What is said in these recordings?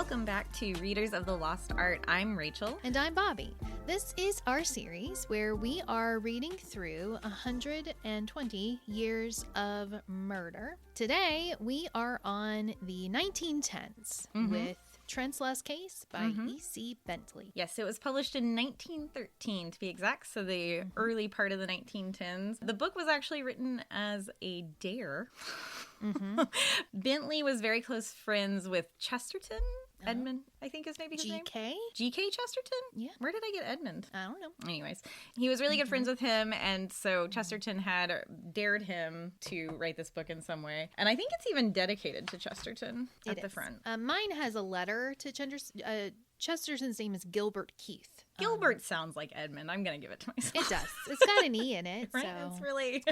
Welcome back to Readers of the Lost Art. I'm Rachel. And I'm Bobby. This is our series where we are reading through 120 Years of Murder. Today, we are on the 1910s with Trent's Last Case by E.C. Bentley. Yes, it was published in 1913 to be exact, so the early part of the 1910s. The book was actually written as a dare. Bentley was very close friends with Chesterton. Edmund, I think is maybe his name. G.K. Chesterton? Yeah. Where did I get Edmund? I don't know. Anyways, he was really good friends with him, and so Chesterton had dared him to write this book in some way. And I think it's even dedicated to Chesterton at the front. Mine has a letter to Chesterton's name is Gilbert Keith. Gilbert sounds like Edmund. I'm going to give it to myself. It does. It's got an E in it. Right? So It's really...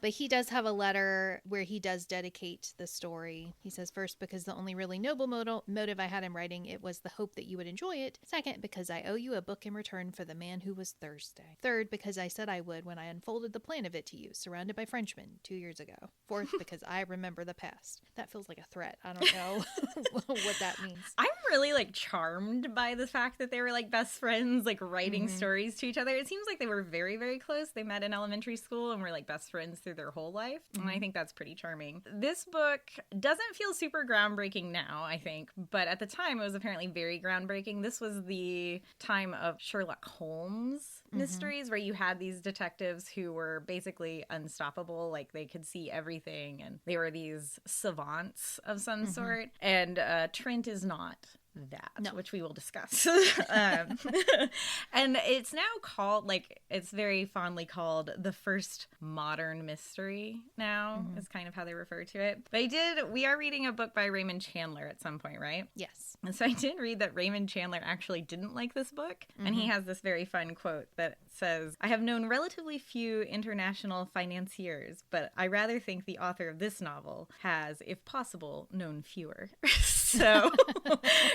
But he does have a letter where he does dedicate the story. He says, first, because the only really noble motive I had in writing it was the hope that you would enjoy it. Second, because I owe you a book in return for The Man Who Was Thursday. Third, because I said I would when I unfolded the plan of it to you, surrounded by Frenchmen 2 years ago. Fourth, because I remember the past. That feels like a threat. I don't know what that means. I'm really charmed by the fact that they were best friends, writing stories to each other. It seems like they were very, very close. They met in elementary school and were best friends through their whole life. And I think that's pretty charming. This book doesn't feel super groundbreaking now, I think, but at the time it was apparently very groundbreaking. This was the time of Sherlock Holmes mysteries where you had these detectives who were basically unstoppable. They could see everything and they were these savants of some sort. And Trent is not that, which we will discuss. And it's now called, it's very fondly called the first modern mystery now, is kind of how they refer to it. But we are reading a book by Raymond Chandler at some point, right? Yes. And so I did read that Raymond Chandler actually didn't like this book. And he has this very fun quote that says, I have known relatively few international financiers, but I rather think the author of this novel has, if possible, known fewer. So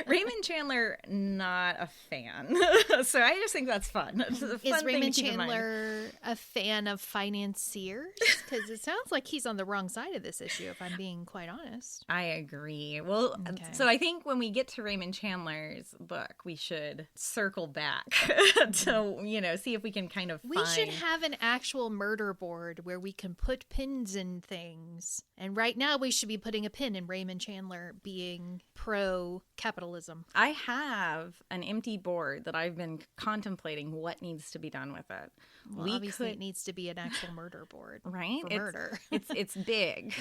Raymond Chandler, not a fan. So I just think that's fun. It's a fun Is Raymond thing to keep in mind. Chandler a fan of financiers? Because it sounds like he's on the wrong side of this issue, if I'm being quite honest. I agree. Well, so I think when we get to Raymond Chandler's book, we should circle back to, see if we can kind of find... We should have an actual murder board where we can put pins in things. And right now we should be putting a pin in Raymond Chandler being pro-capitalism. I have an empty board that I've been contemplating what needs to be done with it. Well, obviously it needs to be an actual murder board. Right? For murder. It's big.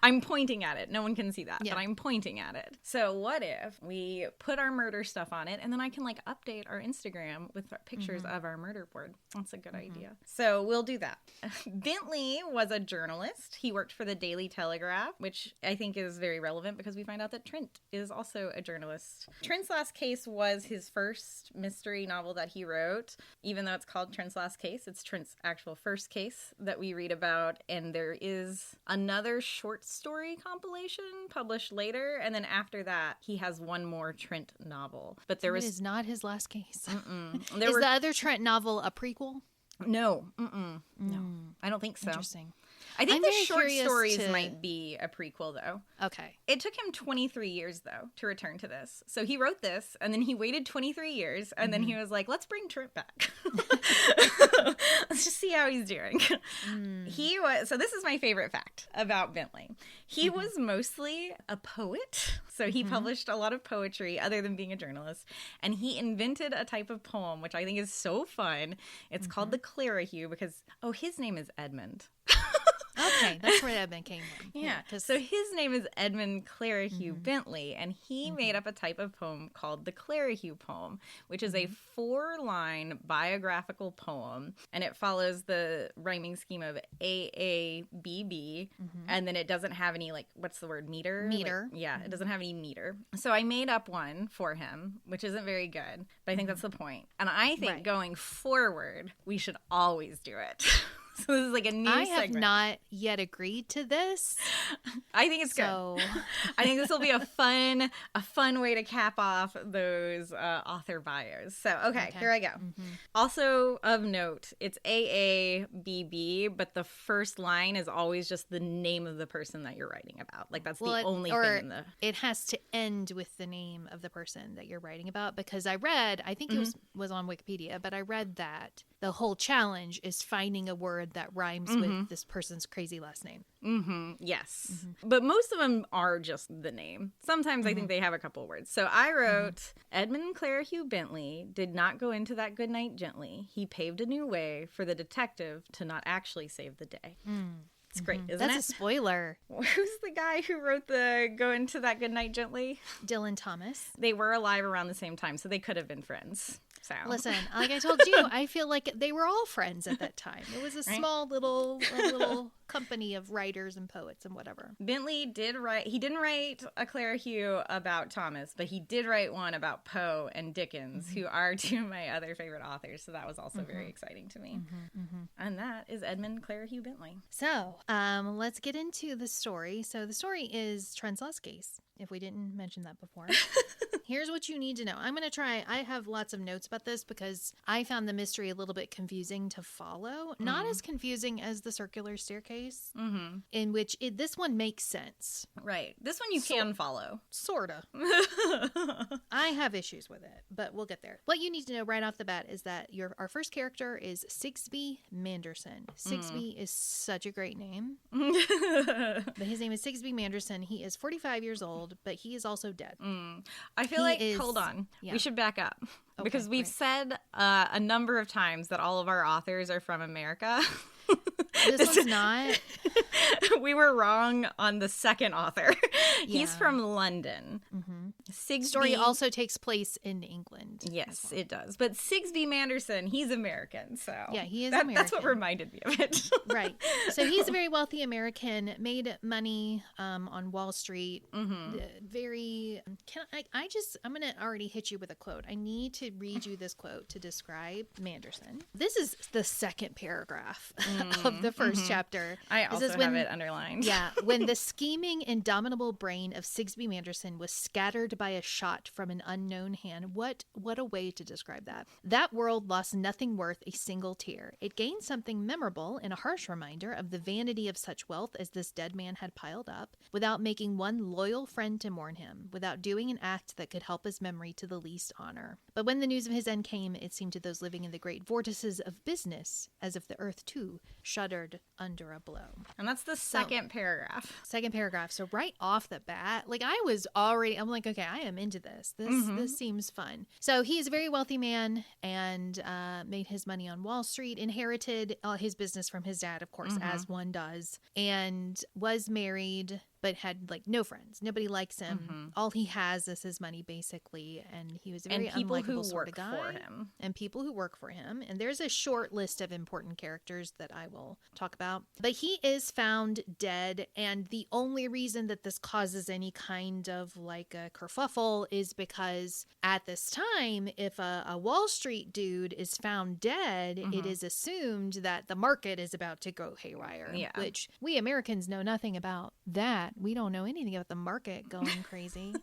I'm pointing at it. No one can see that, but I'm pointing at it. So what if we put our murder stuff on it and then I can update our Instagram with pictures of our murder board. That's a good idea. So we'll do that. Bentley was a journalist. He worked for the Daily Telegraph, which I think is very relevant because we find out that Trent is also a journalist. Trent's Last Case was his first mystery novel that he wrote. Even though it's called Trent's Last Case, it's Trent's actual first case that we read about. And there is another short story compilation published later. And then after that, he has one more Trent novel. But there was... It is not his last case. The other Trent novel a prequel? No. No. I don't think so. Interesting. I think the short stories might be a prequel, though. Okay. It took him 23 years, though, to return to this. So he wrote this, and then he waited 23 years, and then he was like, let's bring Trent back. Let's just see how he's doing. So this is my favorite fact about Bentley. He was mostly a poet. So he published a lot of poetry other than being a journalist. And he invented a type of poem, which I think is so fun. It's called the Clerihew because, his name is Edmund. Okay, that's where Edmund came from. Yeah. So his name is Edmund Clerihew Bentley, and he made up a type of poem called the Clerihew poem, which is a 4-line biographical poem, and it follows the rhyming scheme of AABB, and then it doesn't have any, what's the word, meter? It doesn't have any meter. So I made up one for him, which isn't very good, but I think that's the point. And I think going forward, we should always do it. So this is like a new segment. I have not yet agreed to this. I think it's good. I think this will be a fun way to cap off those author bios. So, okay, here I go. Also of note, it's AABB, but the first line is always just the name of the person that you're writing about. Like, that's the only thing in the... It has to end with the name of the person that you're writing about, because I read, I think it was on Wikipedia, but I read that the whole challenge is finding a word that rhymes with this person's crazy last name. Yes. But most of them are just the name. Sometimes I think they have a couple words. So I wrote, Edmund Clerihew Bentley did not go into that good night gently. He paved a new way for the detective to not actually save the day. It's great, isn't it? That's a spoiler. Who's the guy who wrote the Go Into That Good Night Gently? Dylan Thomas. They were alive around the same time, so they could have been friends. So. Listen, like I told you, I feel like they were all friends at that time. It was a small little company of writers and poets and whatever. Bentley did write, he didn't write a Clerihew about Thomas, but he did write one about Poe and Dickens, who are two of my other favorite authors. So that was also very exciting to me. And that is Edmund Clerihew Bentley. So let's get into the story. So the story is Trent's Lost Case, if we didn't mention that before. Here's what you need to know. I'm going to try. I have lots of notes about this because I found the mystery a little bit confusing to follow. Not as confusing as the circular staircase, in which this one makes sense. Right. This one you can follow. Sorta. I have issues with it, but we'll get there. What you need to know right off the bat is that our first character is Sigsbee Manderson. Sigsbee is such a great name. But his name is Sigsbee Manderson. He is 45 years old, but he is also dead. I feel hold on. Yeah. We should back up. Okay, because we've said a number of times that all of our authors are from America. This one's not. We were wrong on the second author. He's from London. Sigsbee... story also takes place in England. Yes, it does. But Sigsbee Manderson, he's American. So yeah, he is American. That's what reminded me of it. Right. So he's a very wealthy American, made money on Wall Street. Very... I'm going to already hit you with a quote. I need to read you this quote to describe Manderson. This is the second paragraph of the first chapter. I also have it underlined. Yeah. When the scheming, indomitable brain of Sigsbee Manderson was scattered by a shot from an unknown hand. What a way to describe that. That world lost nothing worth a single tear. It gained something memorable in a harsh reminder of the vanity of such wealth as this dead man had piled up, without making one loyal friend to mourn him, without doing an act that could help his memory to the least honor. But when the news of his end came, it seemed to those living in the great vortices of business as if the earth too shuddered under a blow. And that's the second paragraph. Second paragraph. So right off the bat, like I'm like, okay, I am into this. This seems fun. So he's a very wealthy man and made his money on Wall Street, inherited his business from his dad, of course, as one does, and was married, but had like no friends. Nobody likes him. All he has is his money, basically, and he was a very unlikable sort of guy. And people who work for him. And there's a short list of important characters that I will talk about. But he is found dead, and the only reason that this causes any kind of like a kerfuffle is because at this time, if a Wall Street dude is found dead, it is assumed that the market is about to go haywire. Yeah. Which we Americans know nothing about that. We don't know anything about the market going crazy.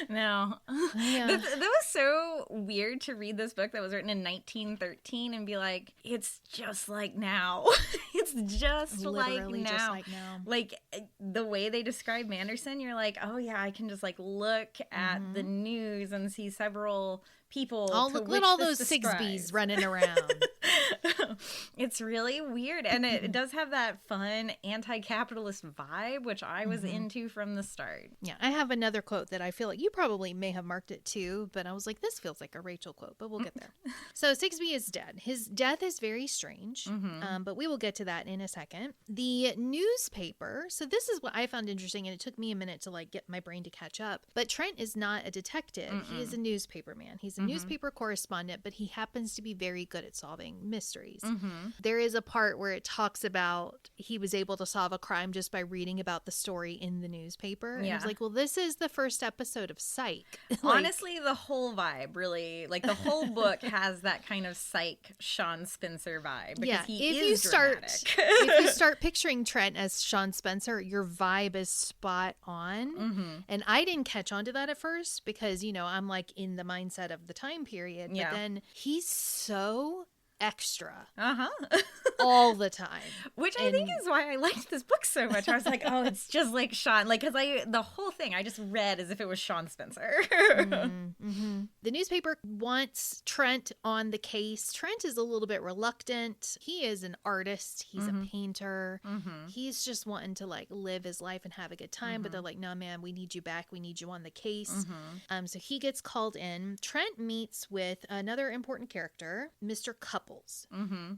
No. Yeah. That was so weird to read this book that was written in 1913 and be like, it's just like now. It's just literally like now. Just like now. Like the way they describe Manderson, you're like, oh yeah, I can just like look at the news and see several people. Oh, look at all those Sigsbees running around. It's really weird. And it does have that fun anti-capitalist vibe, which I was into from the start. Yeah, I have another quote that I feel like you probably may have marked it too, but I was like, this feels like a Rachel quote, but we'll get there. So Sigsbee is dead. His death is very strange, but we will get to that in a second. The newspaper, so this is what I found interesting, and it took me a minute to like get my brain to catch up, but Trent is not a detective. He is a newspaper man. He's He's a newspaper correspondent, but he happens to be very good at solving mysteries. Mm-hmm. There is a part where it talks about he was able to solve a crime just by reading about the story in the newspaper. And I was like, well, this is the first episode of Psych. Honestly, the whole vibe really, like the whole book has that kind of Psych Shawn Spencer vibe. Because he is dramatic. If you start picturing Trent as Shawn Spencer, your vibe is spot on. Mm-hmm. And I didn't catch on to that at first because, you know, I'm like in the mindset of the time period. But then he's so extra all the time, which I think is why I liked this book so much. I was like, oh, it's just like Shawn, like, because the whole thing I just read as if it was Shawn Spencer. The newspaper wants Trent on the case. Trent is a little bit reluctant. He is an artist. He's a painter. He's just wanting to like live his life and have a good time, but they're like, no, man, we need you back. We need you on the case. So he gets called in. Trent meets with another important character, Mr. Couples.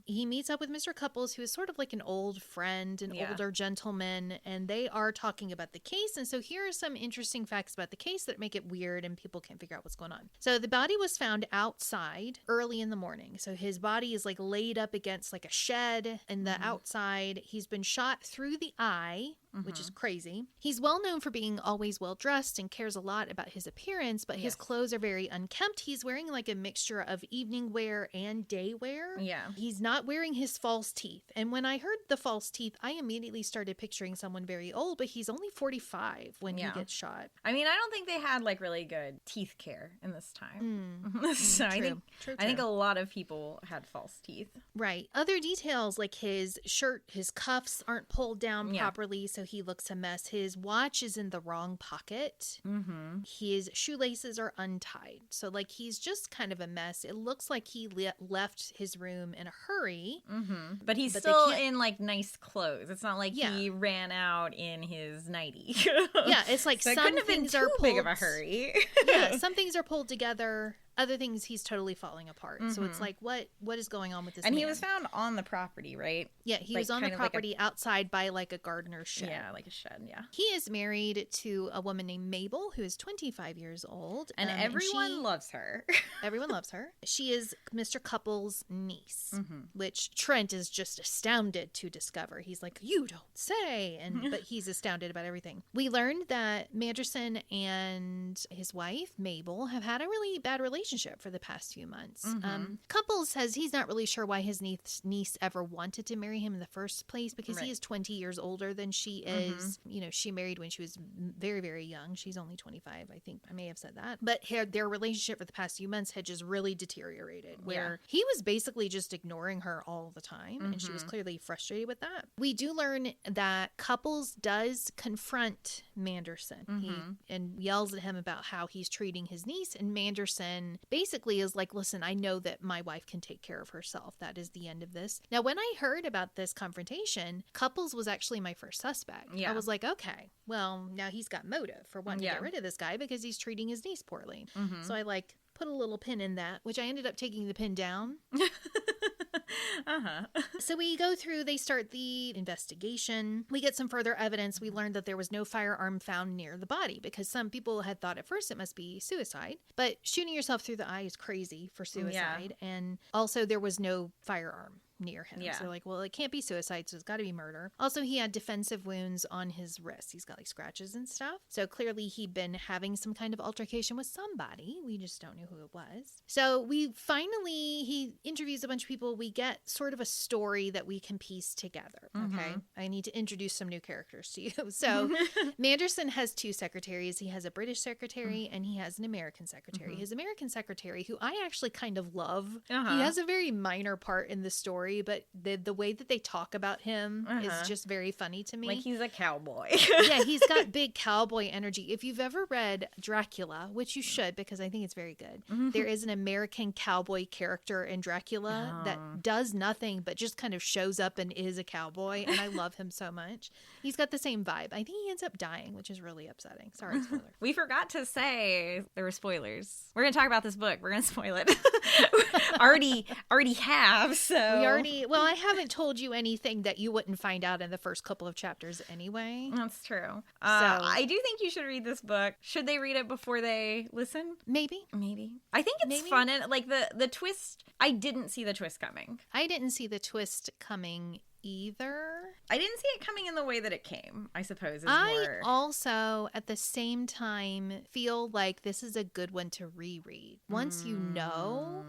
He meets up with Mr. Couples, who is sort of like an old friend, an older gentleman, and they are talking about the case. And so here are some interesting facts about the case that make it weird and people can't figure out what's going on. So the body was found outside early in the morning. So his body is like laid up against like a shed in the outside. He's been shot through the eye, which is crazy. He's well known for being always well dressed and cares a lot about his appearance, but his clothes are very unkempt. He's wearing like a mixture of evening wear and day wear. Yeah. He's not wearing his false teeth. And when I heard the false teeth, I immediately started picturing someone very old, but he's only 45 when he gets shot. I mean, I don't think they had like really good teeth care in this time. So True. I think a lot of people had false teeth. Right. Other details like his shirt, his cuffs aren't pulled down properly, so he looks a mess. His watch is in the wrong pocket. His shoelaces are untied. So like he's just kind of a mess. It looks like he left his room in a hurry. But he's still in like nice clothes. It's not like he ran out in his nightie. It's like so some things are pulled, big of a hurry. Some things are pulled together. Other things he's totally falling apart. So it's like, what is going on with this man? He was found on the property, right? Yeah, he was on the property outside by like a gardener's shed. Yeah, like a shed, yeah. He is married to a woman named Mabel, who is 25 years old. And everyone loves her. Everyone loves her. She is Mr. Couples' niece, which Trent is just astounded to discover. He's like, you don't say. But he's astounded about everything. We learned that Manderson and his wife, Mabel, have had a really bad relationship for the past few months. Couples says he's not really sure why his niece ever wanted to marry him in the first place because he is 20 years older than she is. You know, she married when she was very, very young. She's only 25, I think. I may have said that. But their relationship for the past few months had just really deteriorated where he was basically just ignoring her all the time and she was clearly frustrated with that. We do learn that Couples does confront Manderson and yells at him about how he's treating his niece, and Manderson basically is like, listen, I know that my wife can take care of herself. That is the end of this. Now, when I heard about this confrontation, Couples was actually my first suspect. I was like, okay, well, now he's got motive for wanting to get rid of this guy because he's treating his niece poorly. So I like put a little pin in that, which I ended up taking the pin down. So we go through, they start the investigation. We get some further evidence. We learned that there was no firearm found near the body because some people had thought at first it must be suicide, but shooting yourself through the eye is crazy for suicide. And also there was no firearm near him. So they're like, well, it can't be suicide, so it's got to be murder. Also, he had defensive wounds on his wrists. He's got like scratches and stuff. So clearly he'd been having some kind of altercation with somebody. We just don't know who it was. So he interviews a bunch of people. We get sort of a story that we can piece together. Okay. I need to introduce some new characters to you. So Manderson has two secretaries. He has a British secretary and he has an American secretary. His American secretary, who I actually kind of love, he has a very minor part in the story, but the way that they talk about him is just very funny to me. Like he's a cowboy. Yeah, he's got big cowboy energy. If you've ever read Dracula, which you should because I think it's very good, there is an American cowboy character in Dracula that does nothing but just kind of shows up and is a cowboy, and I love him so much. He's got the same vibe. I think he ends up dying, which is really upsetting. Sorry, spoiler. We forgot to say there were spoilers. We're going to talk about this book. We're going to spoil it. already have, so... We already I haven't told you anything that you wouldn't find out in the first couple of chapters anyway. That's true. I do think you should read this book. Should they read it before they listen? Maybe. I think it's fun. And like the twist, I didn't see the twist coming. I didn't see the twist coming either. I didn't see it coming in the way that it came, I suppose. I also, at the same time, feel like this is a good one to reread. Once you know,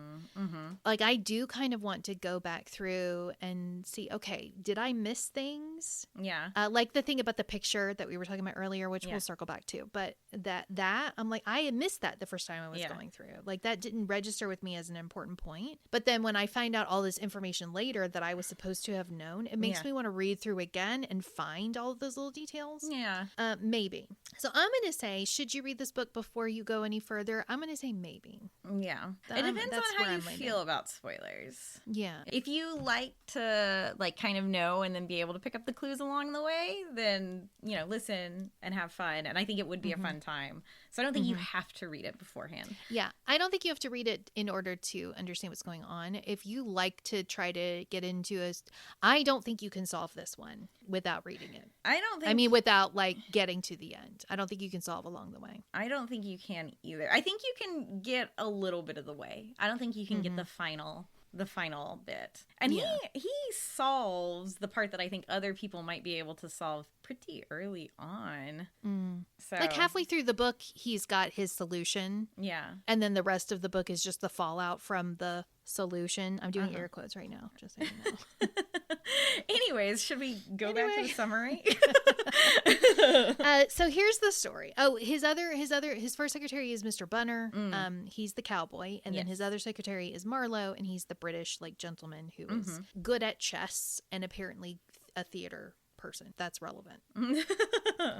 like I do kind of want to go back through and see, okay, did I miss things? Yeah. Like the thing about the picture that we were talking about earlier, which we'll circle back to. But that I'm like, I had missed that the first time I was going through. Like that didn't register with me as an important point. But then when I find out all this information later that I was supposed to have known, it makes me want to read through again and find all of those little details. Yeah. Maybe. So I'm going to say, should you read this book before you go any further? I'm going to say maybe. Yeah. It depends on how you feel about spoilers. Yeah. If you like to like kind of know and then be able to pick up the clues along the way, then, you know, listen and have fun. And I think it would be a fun time. So I don't think you have to read it beforehand. Yeah. I don't think you have to read it in order to understand what's going on. If you like to try to get into I don't think you can solve this one without reading it. I mean, without like getting to the end. I don't think you can solve along the way. I don't think you can either. I think you can get a little bit of the way. I don't think you can get the final bit. And he solves the part that I think other people might be able to solve pretty early on. So like halfway through the book, he's got his solution. Yeah. And then the rest of the book is just the fallout from the solution. I'm doing air quotes right now, just so you know. Anyways, should we go back to the summary? So here's the story. Oh, his first secretary is Mr. Bunner. He's the cowboy, and then his other secretary is Marlowe, and he's the British like gentleman who is good at chess and apparently a theater person. That's relevant.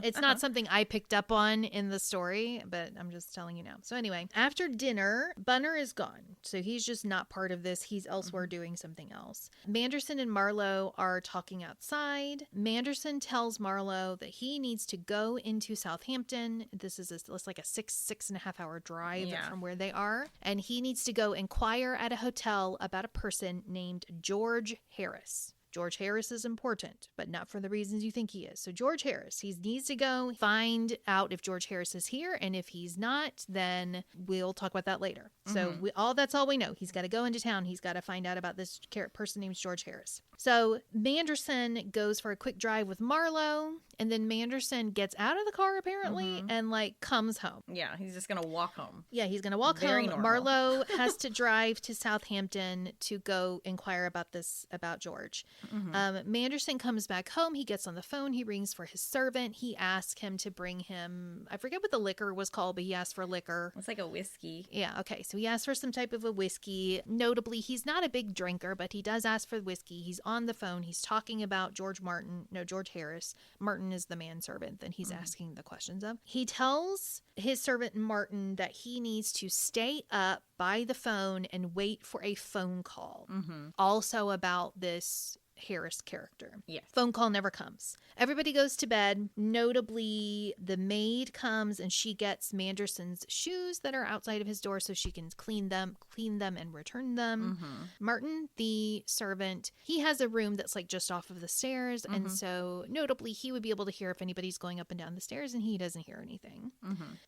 It's not something I picked up on in the story, but I'm just telling you now. So anyway, after dinner, Bunner is gone. So he's just not part of this. He's elsewhere doing something else. Manderson and Marlowe are talking outside. Manderson tells Marlowe that he needs to go into Southampton. This is it's like a 6.5 hour drive from where they are. And he needs to go inquire at a hotel about a person named George Harris. George Harris is important, but not for the reasons you think he is. So George Harris, he needs to go find out if George Harris is here, and if he's not, then we'll talk about that later. So that's all we know. He's got to go into town. He's got to find out about this person named George Harris. So Manderson goes for a quick drive with Marlowe, and then Manderson gets out of the car apparently and like comes home. Yeah, he's just gonna walk home. Yeah, he's gonna walk home. Normal. Marlowe has to drive to Southampton to go inquire about George. Manderson comes back home. He gets on the phone. He rings for his servant. He asks him to bring him, I forget what the liquor was called, but he asked for liquor. It's like a whiskey. Yeah, okay. So he asked for some type of a whiskey. Notably, he's not a big drinker, but he does ask for the whiskey. He's on the phone. He's talking about George Harris. Martin is the manservant that he's asking the questions of. He tells his servant Martin that he needs to stay up by the phone and wait for a phone call. Also about this Harris character. Yes. Phone call never comes. Everybody goes to bed. Notably, the maid comes and she gets Manderson's shoes that are outside of his door so she can clean them and return them. Martin, the servant, he has a room that's like just off of the stairs, and so notably he would be able to hear if anybody's going up and down the stairs, and he doesn't hear anything.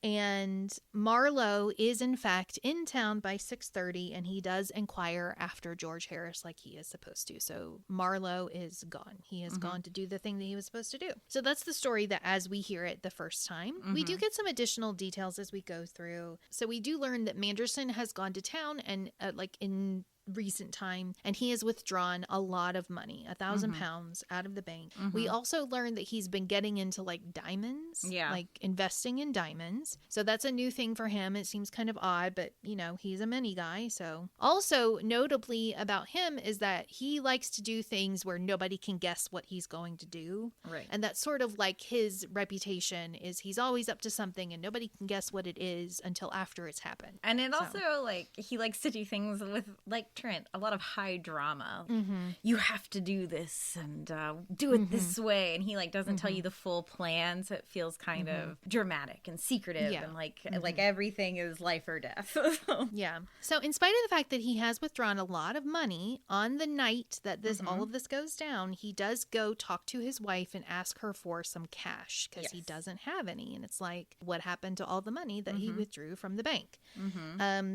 And Marlowe is in fact in town by 6:30, and he does inquire after George Harris like he is supposed to. So Marlowe is gone. He has gone to do the thing that he was supposed to do. So that's the story that as we hear it the first time. We do get some additional details as we go through. So we do learn that Manderson has gone to town and like in recent time, and he has withdrawn a lot of money, £1,000 out of the bank. We also learned that he's been getting into like diamonds, like investing in diamonds. So that's a new thing for him. It seems kind of odd, but you know, he's a money guy. So also notably about him is that he likes to do things where nobody can guess what he's going to do. Right. And that's sort of like his reputation is he's always up to something and nobody can guess what it is until after it's happened. And it also like he likes to do things with like Trent, a lot of high drama. You have to do this and do it this way. And he like doesn't tell you the full plan. So it feels kind of dramatic and secretive and like everything is life or death. Yeah. So in spite of the fact that he has withdrawn a lot of money on the night that this all of this goes down, he does go talk to his wife and ask her for some cash because he doesn't have any. And it's like, what happened to all the money that he withdrew from the bank?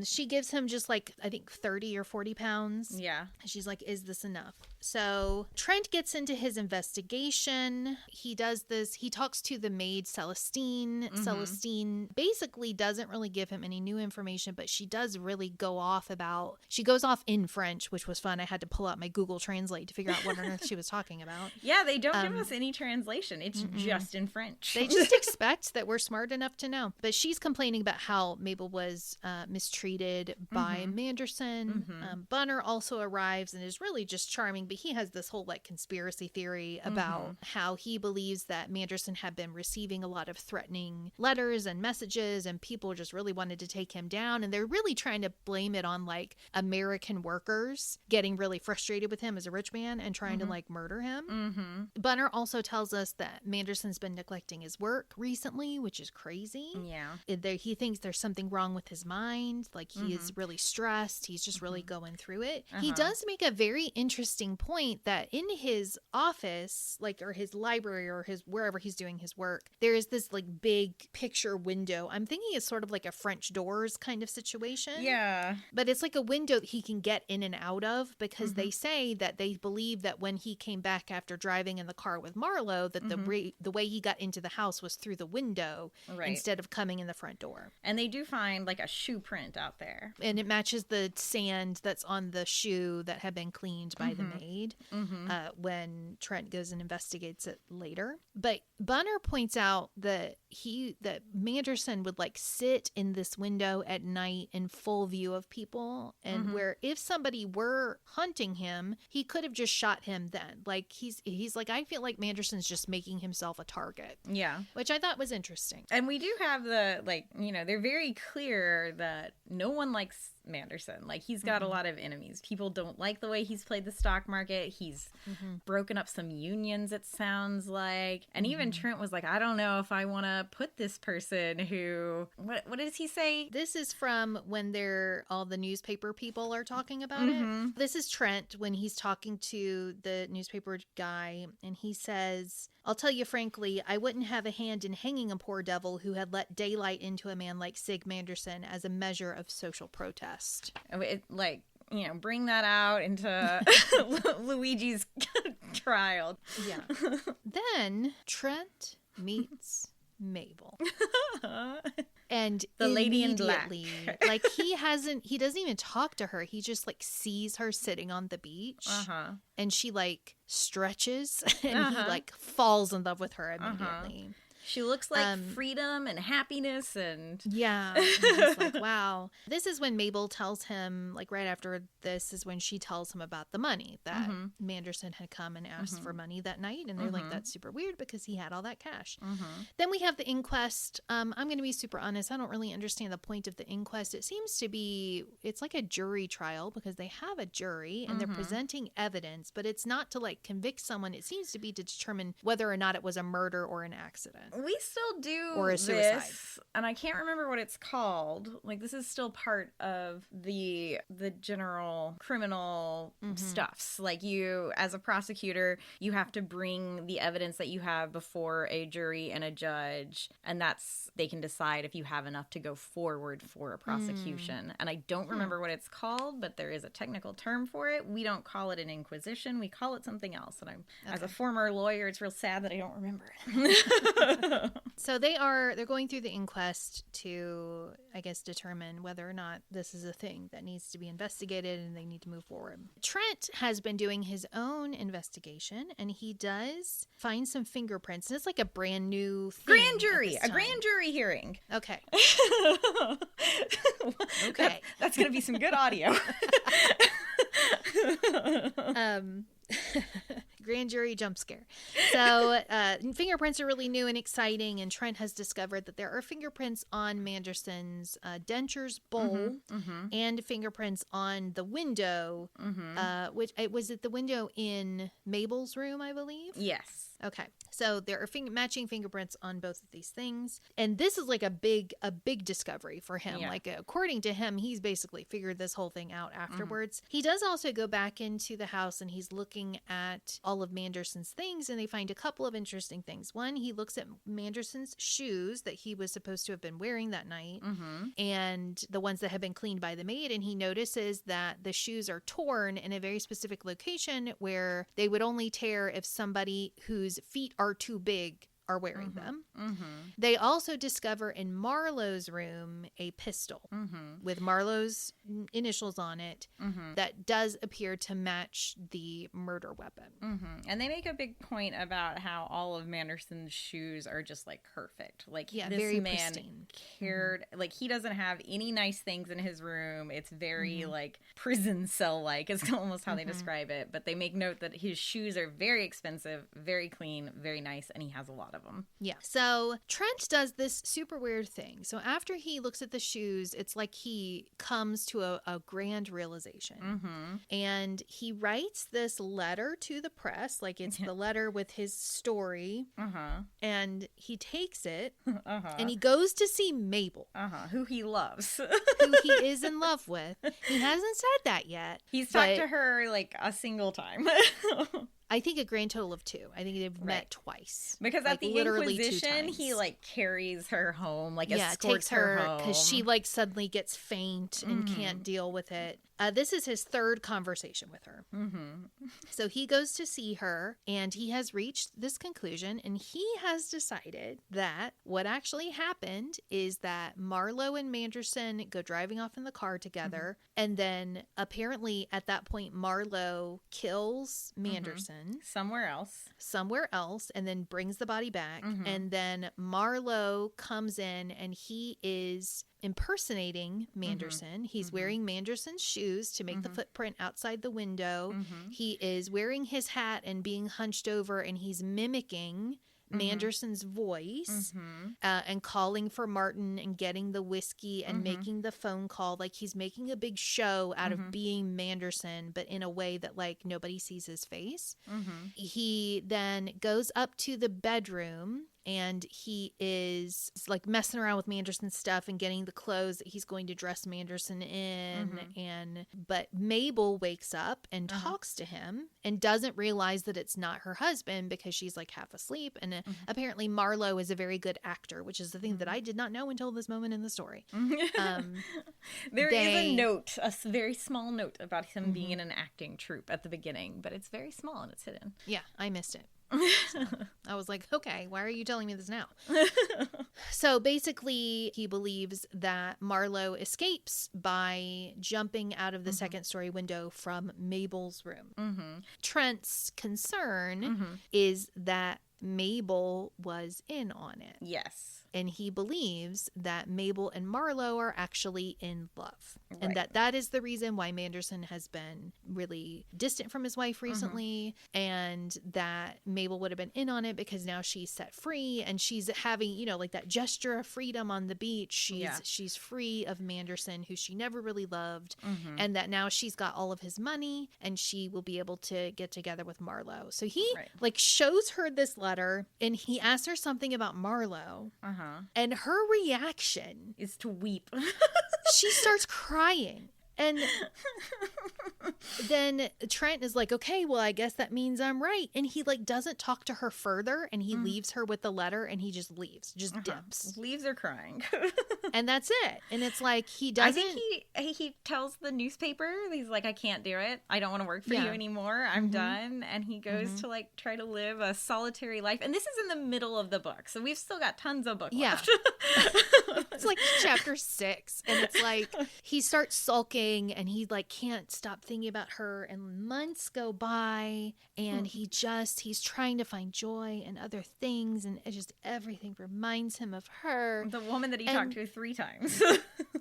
She gives him just like, I think 30 or 40 pounds. Yeah. She's like, is this enough? So Trent gets into his investigation. He does this. He talks to the maid, Celestine. Celestine basically doesn't really give him any new information, but she does really go off she goes off in French, which was fun. I had to pull out my Google Translate to figure out what on earth she was talking about. Yeah, they don't give us any translation. It's just in French. They just expect that we're smart enough to know. But she's complaining about how Mabel was mistreated by Manderson. Bunner also arrives and is really just charming, but he has this whole like conspiracy theory about how he believes that Manderson had been receiving a lot of threatening letters and messages, and people just really wanted to take him down, and they're really trying to blame it on like American workers getting really frustrated with him as a rich man and trying to like murder him. Bunner also tells us that Manderson's been neglecting his work recently, which is crazy. Yeah. He thinks there's something wrong with his mind, like he is really stressed. He's just really going through it. He does make a very interesting point that in his office, like, or his library or his wherever he's doing his work, there is this like big picture window. I'm thinking it's sort of like a French doors kind of situation. Yeah. But it's like a window that he can get in and out of because they say that they believe that when he came back after driving in the car with Marlowe, that the way he got into the house was through the window instead of coming in the front door. And they do find like a shoe print out there. And it matches the sand that's on the shoe that had been cleaned by the maid when Trent goes and investigates it later. But Bunner points out that Manderson would like sit in this window at night in full view of people, and where if somebody were hunting him, he could have just shot him then. Like he's like, I feel like Manderson's just making himself a target. Yeah. Which I thought was interesting. And we do have they're very clear that no one likes Manderson. Like he's got a lot of enemies. People don't like the way he's played the stock market. He's broken up some unions, it sounds like. And even Trent was like, I don't know if I want to put this person who, what does he say? This is from when all the newspaper people are talking about it. This is Trent when he's talking to the newspaper guy, and he says, I'll tell you frankly, I wouldn't have a hand in hanging a poor devil who had let daylight into a man like Sig Manderson as a measure of social protest. Bring that out into Luigi's trial. Yeah. Then Trent meets Mabel. And the lady in black. Like he doesn't even talk to her. He just like sees her sitting on the beach. And she like stretches and he like falls in love with her immediately. She looks like freedom and happiness and... Yeah. And he's like, wow. This is when Mabel tells him, like right after this is when she tells him about the money that Manderson had come and asked for money that night. And they're like, that's super weird because he had all that cash. Then we have the inquest. I'm going to be super honest. I don't really understand the point of the inquest. It seems to be, it's like a jury trial because they have a jury and they're presenting evidence, but it's not to like convict someone. It seems to be to determine whether or not it was a murder or an accident. We still do or a suicide. This, and I can't remember what it's called. Like this is still part of the general criminal stuffs. Like you, as a prosecutor, you have to bring the evidence that you have before a jury and a judge, and they can decide if you have enough to go forward for a prosecution. And I don't remember what it's called, but there is a technical term for it. We don't call it an inquisition. We call it something else. And as a former lawyer, it's real sad that I don't remember it. So they're going through the inquest to, I guess, determine whether or not this is a thing that needs to be investigated and they need to move forward. Trent has been doing his own investigation and he does find some fingerprints. And it's like a brand new thing. A grand jury hearing. Okay. Okay. That's going to be some good audio. grand jury jump scare. So fingerprints are really new and exciting, and Trent has discovered that there are fingerprints on Manderson's dentures bowl and fingerprints on the window, which was it the window in Mabel's room, I believe? Yes. Okay, so there are matching fingerprints on both of these things, and this is like a big discovery for him. Like, according to him, he's basically figured this whole thing out afterwards. He does also go back into the house, and he's looking at all of Manderson's things, and they find a couple of interesting things. One, he looks at Manderson's shoes that he was supposed to have been wearing that night, and the ones that have been cleaned by the maid, and he notices that the shoes are torn in a very specific location where they would only tear if somebody whose feet are too big are wearing them. They also discover in Marlowe's room a pistol with Marlowe's initials on it that does appear to match the murder weapon. And they make a big point about how all of Manderson's shoes are just like perfect. Like, this very man pristine. cared. Like, he doesn't have any nice things in his room. It's very like prison cell like is almost how they describe it. But they make note that his shoes are very expensive, very clean, very nice, and he has a lot of them. Yeah. So Trent does this super weird thing. So after he looks at the shoes, it's like he comes to a grand realization. And he writes this letter to the press, like it's the letter with his story. And he takes it and he goes to see Mabel. Who he loves. Who he is in love with. He hasn't said that yet. He's talked to her like a single time. I think a grand total of 2. I think they've met twice. Because like, at the Inquisition, he like carries her home, like escorts takes her home. Because she like suddenly gets faint and can't deal with it. This is his third conversation with her. So he goes to see her, and he has reached this conclusion, and he has decided that what actually happened is that Marlowe and Manderson go driving off in the car together, and then apparently at that point Marlowe kills Manderson somewhere else, and then brings the body back, and then Marlowe comes in, and he is impersonating Manderson. He's wearing Manderson's shoes to make the footprint outside the window. He is wearing his hat and being hunched over, and he's mimicking Manderson's voice and calling for Martin and getting the whiskey and making the phone call. Like, he's making a big show out of being Manderson, but in a way that like nobody sees his face. He then goes up to the bedroom, and he is like messing around with Manderson's stuff and getting the clothes that he's going to dress Manderson in. But Mabel wakes up and talks to him and doesn't realize that it's not her husband because she's like half asleep. And apparently Marlowe is a very good actor, which is the thing that I did not know until this moment in the story. There is a note, a very small note about him being in an acting troupe at the beginning, but it's very small and it's hidden. Yeah, I missed it. So I was like, okay, why are you telling me this now? So basically, he believes that Marlowe escapes by jumping out of the second story window from Mabel's room. Trent's concern is that Mabel was in on it. Yes. And he believes that Mabel and Marlowe are actually in love. Right. And that is the reason why Manderson has been really distant from his wife recently. And that Mabel would have been in on it because now she's set free. And she's having, you know, like that gesture of freedom on the beach. She's free of Manderson, who she never really loved. And that now she's got all of his money and she will be able to get together with Marlowe. So he like shows her this letter and he asks her something about Marlowe. And her reaction is to weep. She starts crying. And then Trent is like, okay, well, I guess that means I'm right. And he like doesn't talk to her further, and he leaves her with the letter, and he just leaves, just dips. Leaves her crying. And that's it. And it's like he doesn't. I think he tells the newspaper, he's like, I can't do it. I don't want to work for you anymore. I'm done. And he goes to like try to live a solitary life. And this is in the middle of the book, so we've still got tons of book left. It's like chapter 6, and it's like he starts sulking and he like can't stop thinking about her, and months go by, and he's trying to find joy in other things, and it just everything reminds him of her. The woman that he talked to 3 times.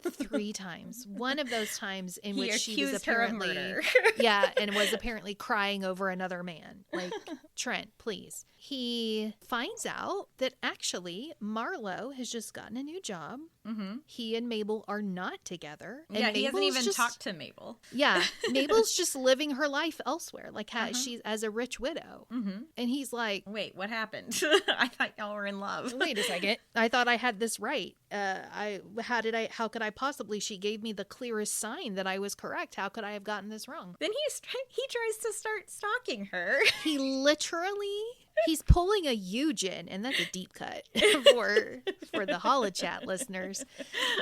3 times. One of those times in he which she was accused her of apparently murder. yeah, and was apparently crying over another man. Like, Trent, please. He finds out that actually Marlowe has just gotten a new job. Mm-hmm. He and Mabel are not together. And yeah, he hasn't Mabel's even talked to Mabel. Yeah, Mabel's just living her life elsewhere, like she's as a rich widow. Mm-hmm. And he's like, wait, what happened? I thought y'all were in love. Wait a second. I thought I had this right. How could I possibly? She gave me the clearest sign that I was correct. How could I have gotten this wrong? Then he tries to start stalking her. He literally, he's pulling a Eugen, and that's a deep cut for the HoloChat listeners.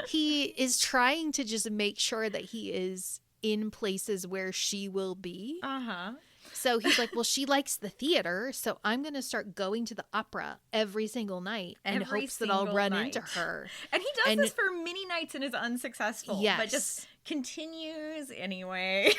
He is trying to just make sure that he is in places where she will be. Uh-huh. So he's like, well, she likes the theater, so I'm going to start going to the opera every single night in hopes that I'll run into her. And he does this for many nights and is unsuccessful. Yes. But just continues anyway.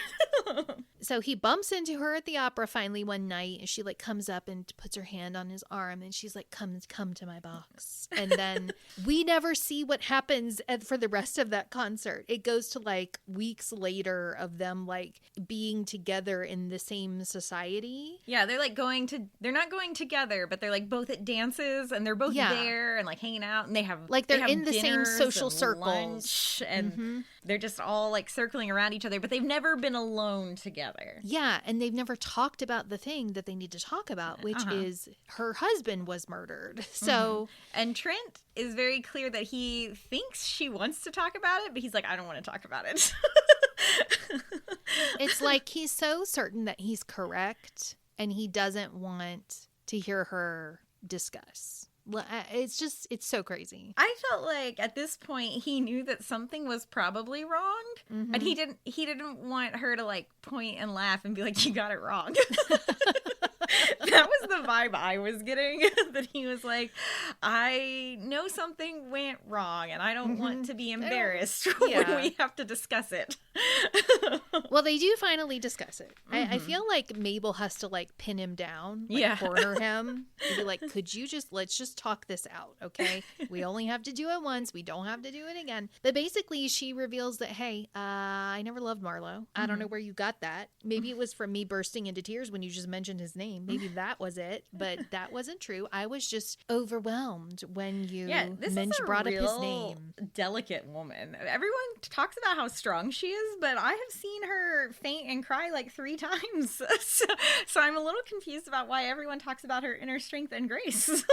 So he bumps into her at the opera finally one night, and she like comes up and puts her hand on his arm, and she's like, come to my box. And then we never see what happens for the rest of that concert. It goes to like weeks later of them like being together in the same society. Yeah, they're like they're not going together, but they're like both at dances, and they're both there and like hanging out, and they have like they're in the same social circles. Lunch, and they're just all like circling around each other, but they've never been alone together. Yeah, and they've never talked about the thing that they need to talk about, which is her husband was murdered. So, and Trent is very clear that he thinks she wants to talk about it, but he's like, I don't want to talk about it. It's like he's so certain that he's correct, and he doesn't want to hear her discuss. It's so crazy. I felt like at this point he knew that something was probably wrong, and he didn't want her to like point and laugh and be like, you got it wrong. That was the vibe I was getting, that he was like, I know something went wrong, and I don't want to be embarrassed when we have to discuss it. Well, they do finally discuss it. I feel like Mabel has to like pin him down, corner him, and be like, let's just talk this out, okay? We only have to do it once. We don't have to do it again. But basically, she reveals that, hey, I never loved Marlowe. I don't know where you got that. Maybe it was from me bursting into tears when you just mentioned his name. Maybe that was it, but that wasn't true. I was just overwhelmed when you brought up his name. Delicate woman. Everyone talks about how strong she is, but I have seen her faint and cry like 3 times. So I'm a little confused about why everyone talks about her inner strength and grace.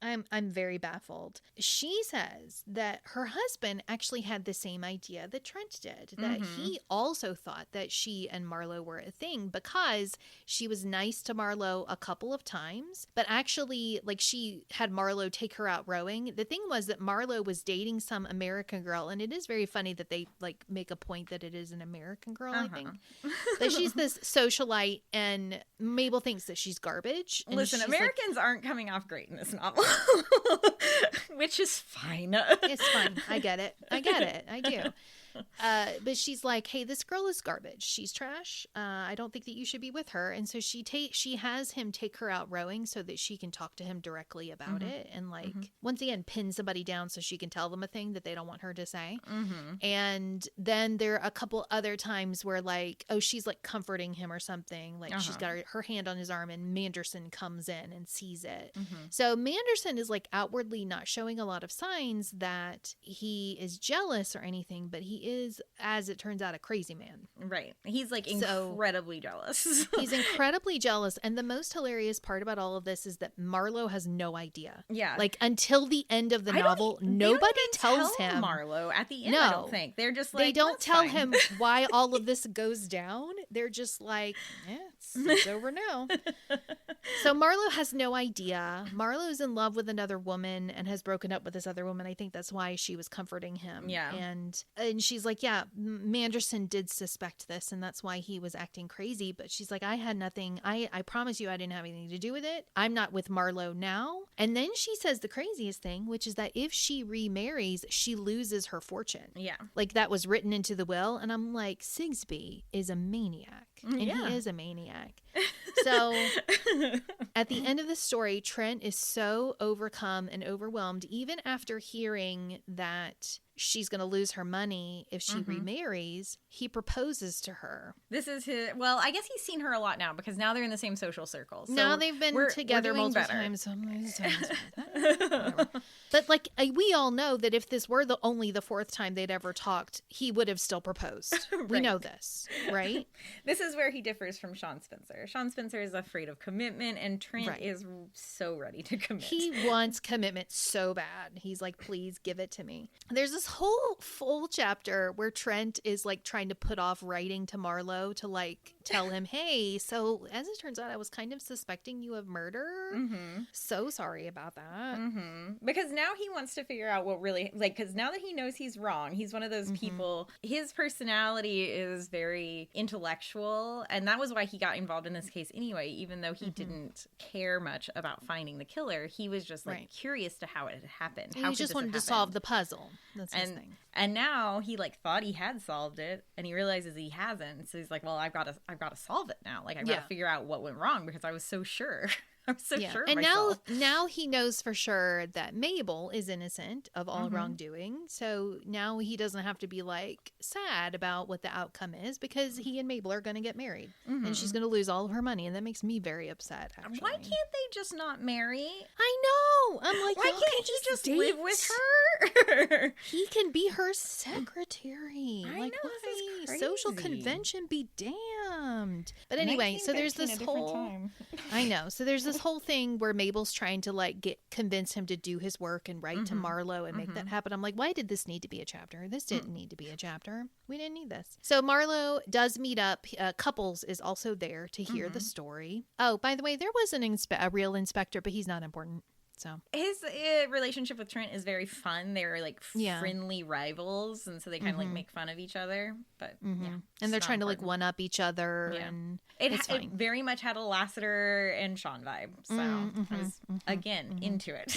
I'm very baffled. She says that her husband actually had the same idea that Trent did, that he also thought that she and Marlowe were a thing because she was nice to Marlowe a couple of times, but actually like she had Marlowe take her out rowing. The thing was that Marlowe was dating some American girl, and it is very funny that they like make a point that it is an American girl, I think. That she's this socialite, and Mabel thinks that she's garbage. Listen, Americans aren't coming off great in this novel. Which is fine. It's fine. I get it. I do. But she's like, hey, this girl is garbage. She's trash. I don't think that you should be with her. And so she has him take her out rowing so that she can talk to him directly about it. And like, once again, pin somebody down so she can tell them a thing that they don't want her to say. And then there are a couple other times where like, oh, she's like comforting him or something. Like she's got her hand on his arm, and Manderson comes in and sees it. So Manderson is like outwardly not showing a lot of signs that he is jealous or anything, but he is, as it turns out, a crazy man. Right. He's like incredibly jealous. He's incredibly jealous. And the most hilarious part about all of this is that Marlowe has no idea. Yeah. Like until the end of the novel, nobody tells him. Marlowe at the end, I don't think. They're just like, they don't tell him why all of this goes down. They're just like, it's over now. So Marlowe has no idea. Marlowe's in love with another woman and has broken up with this other woman. I think that's why she was comforting him. Yeah. And she's like, yeah, Manderson did suspect this, and that's why he was acting crazy. But she's like, I had nothing. I promise you I didn't have anything to do with it. I'm not with Marlowe now. And then she says the craziest thing, which is that if she remarries, she loses her fortune. Yeah. Like, that was written into the will. And I'm like, Sigsbee is a maniac. And he is a maniac. So at the end of the story, Trent is so overcome and overwhelmed, even after hearing that she's going to lose her money if she remarries, he proposes to her. This is his, well, I guess he's seen her a lot now because now they're in the same social circle. So now they've been together multiple times. But like, we all know that if this were only the fourth time they'd ever talked, he would have still proposed. Right. We know this, right? This is where he differs from Shawn Spencer. Shawn Spencer is afraid of commitment, and Trent is so ready to commit. He wants commitment so bad. He's like, please give it to me. There's this whole full chapter where Trent is like trying to put off writing to Marlowe to like tell him, hey, so as it turns out, I was kind of suspecting you of murder. So sorry about that. Because now he wants to figure out what really, like, because now that he knows he's wrong, he's one of those people, his personality is very intellectual, and that was why he got involved in this case anyway, even though he didn't care much about finding the killer. He was just like curious to how it had happened. He just wanted to solve the puzzle. That's his thing. And now he like thought he had solved it, and he realizes he hasn't. So he's like, well, I've got to solve it now. Like, I've got to figure out what went wrong because I was so sure. I'm so sure of and myself. now he knows for sure that Mabel is innocent of all wrongdoing. So now he doesn't have to be like sad about what the outcome is, because he and Mabel are going to get married, and she's going to lose all of her money, and that makes me very upset. Actually, why can't they just not marry? I know. I'm like, why can't he just live with her? He can be her secretary. I like, know, why? Social convention be damned. But anyway, so there's this whole time. I know. So there's this whole thing where Mabel's trying to like convince him to do his work and write to Marlowe and make that happen. I'm like, why did this need to be a chapter? This didn't need to be a chapter. We didn't need this. So Marlowe does meet up. Couples is also there to hear the story. Oh, by the way, there was a real inspector, but he's not important. So his relationship with Trent is very fun. They're like friendly rivals, and so they kind of like make fun of each other. But and they're trying to like one up each other, and it very much had a Lassiter and Shawn vibe. So I was again into it.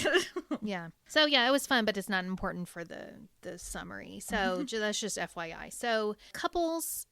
So it was fun, but it's not important for the summary. So that's just FYI. So couples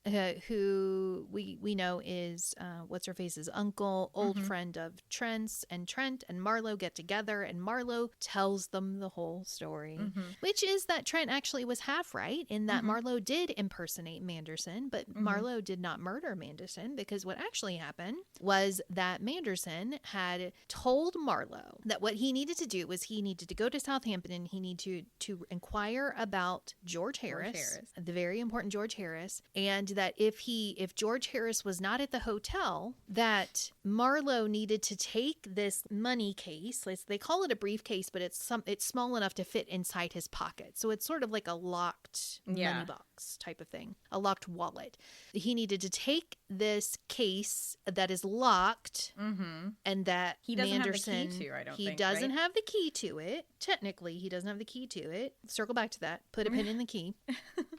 who we know is what's her face's uncle, old friend of Trent's, and Trent and Marlowe get together. And Marlowe tells them the whole story, which is that Trent actually was half right in that Marlowe did impersonate Manderson, but Marlowe did not murder Manderson, because what actually happened was that Manderson had told Marlowe that what he needed to do was he needed to go to Southampton and he needed to inquire about George Harris, the very important George Harris, and that if George Harris was not at the hotel, that Marlowe needed to take this money case. They call it a briefcase, but it's small enough to fit inside his pocket. So it's sort of like a locked money box type of thing, a locked wallet. He needed to take this case that is locked, and that he doesn't Manderson, have the key to, I don't think, doesn't have the key to it. Technically, he doesn't have the key to it. Circle back to that. Put a pin in the key.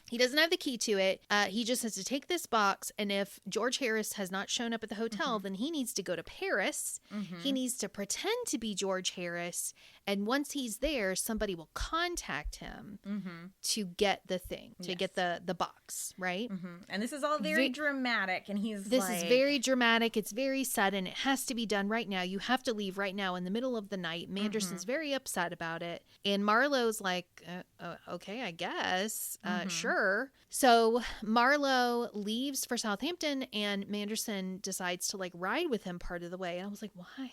He doesn't have the key to it. He just has to take this box, and if George Harris has not shown up at the hotel, then he needs to go to Paris. He needs to pretend to be George Harris, and once he's there, somebody will contact him to get the thing, to get the box, right? And this is all very dramatic, and this is very dramatic. It's very sudden. It has to be done right now. You have to leave right now in the middle of the night. Manderson's very upset about it, and Marlowe's like, okay, I guess, sure. So Marlowe leaves for Southampton, and Manderson decides to like ride with him part of the way. And I was like, why?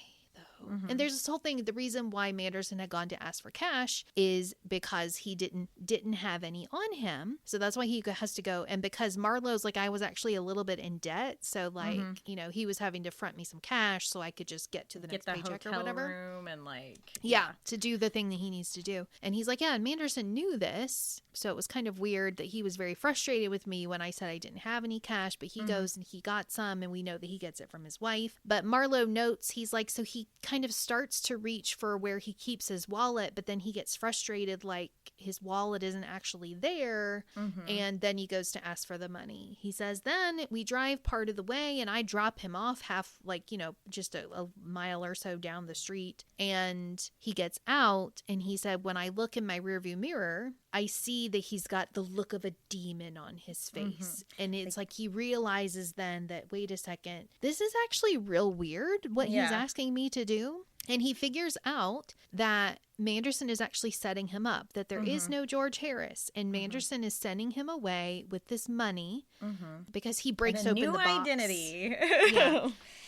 And there's this whole thing. The reason why Manderson had gone to ask for cash is because he didn't have any on him. So that's why he has to go. And because Marlowe's like, I was actually a little bit in debt. So like, he was having to front me some cash so I could just get to the next paycheck or whatever. Room and like, to do the thing that he needs to do. And he's like, yeah, and Manderson knew this. So it was kind of weird that he was very frustrated with me when I said I didn't have any cash, but he goes and he got some, and we know that he gets it from his wife. But Marlowe notes, he's like, so he kind of starts to reach for where he keeps his wallet, but then he gets frustrated, like his wallet isn't actually there. And then he goes to ask for the money. He says, then we drive part of the way and I drop him off half, like, you know, just a mile or so down the street. And he gets out and he said, when I look in my rearview mirror, I see that he's got the look of a demon on his face. And it's like he realizes then that, wait a second, this is actually real weird what he's asking me to do. And he figures out that Manderson is actually setting him up, that there is no George Harris, and Manderson is sending him away with this money because he breaks open the box. New identity.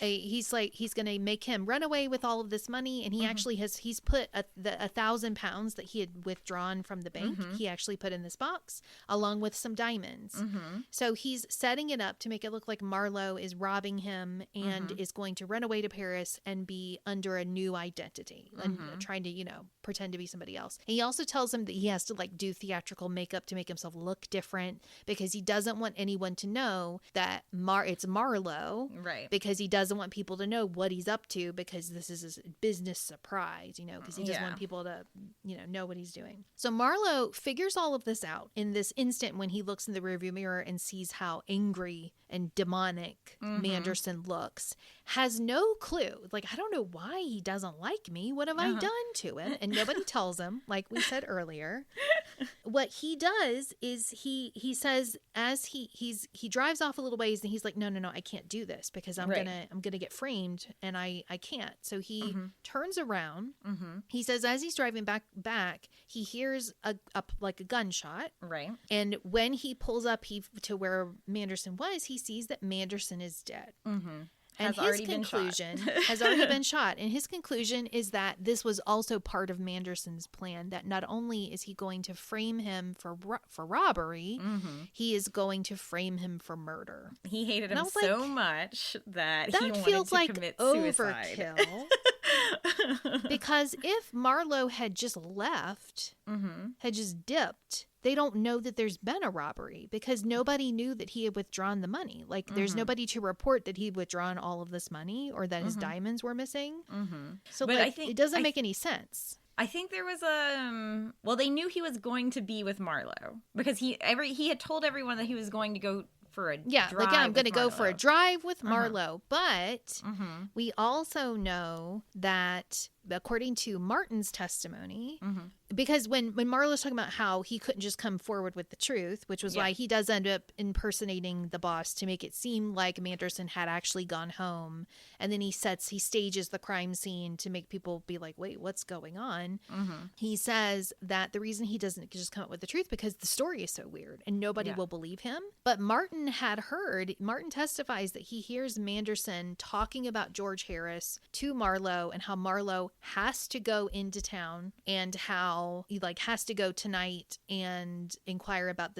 He's like, he's going to make him run away with all of this money, and he actually he's put the 1,000 pounds that he had withdrawn from the bank, he actually put in this box, along with some diamonds. So he's setting it up to make it look like Marlowe is robbing him and is going to run away to Paris and be under a new identity and trying to, you know, pretend to be somebody else. And he also tells him that he has to like do theatrical makeup to make himself look different because he doesn't want anyone to know that it's Marlowe, right? Because he doesn't want people to know what he's up to, because this is a business surprise, you know, because he doesn't want people to, you know what he's doing. So Marlowe figures all of this out in this instant when he looks in the rearview mirror and sees how angry and demonic Manderson looks, has no clue. Like, I don't know why he doesn't like me. What have I done to him? And nobody tells him, like we said earlier. What he does is he says, as he drives off a little ways, and he's like, no, I can't do this because I'm gonna get framed, and I can't. So he turns around. He says, as he's driving back, he hears a gunshot. Right. And when he pulls up to where Manderson was, he sees that Manderson is dead. And his conclusion has already been shot. And his conclusion is that this was also part of Manderson's plan, that not only is he going to frame him for robbery, he is going to frame him for murder. He hated him so much that he wanted to commit suicide. Overkill. Because if Marlowe had just left, had just dipped, they don't know that there's been a robbery because nobody knew that he had withdrawn the money. Like, there's nobody to report that he'd withdrawn all of this money or that his diamonds were missing. So, but like, I think, it doesn't make any sense. I think there was they knew he was going to be with Marlowe because he had told everyone that he was going to go for a drive. I'm going to go for a drive with Marlowe. But we also know that, according to Martin's testimony, because when Marlowe's talking about how he couldn't just come forward with the truth, which was why he does end up impersonating the boss to make it seem like Manderson had actually gone home, and then he stages the crime scene to make people be like, wait, what's going on? He says that the reason he doesn't just come up with the truth because the story is so weird and nobody will believe him. But Martin testifies that he hears Manderson talking about George Harris to Marlowe and how Marlowe has to go into town and how he has to go tonight and inquire about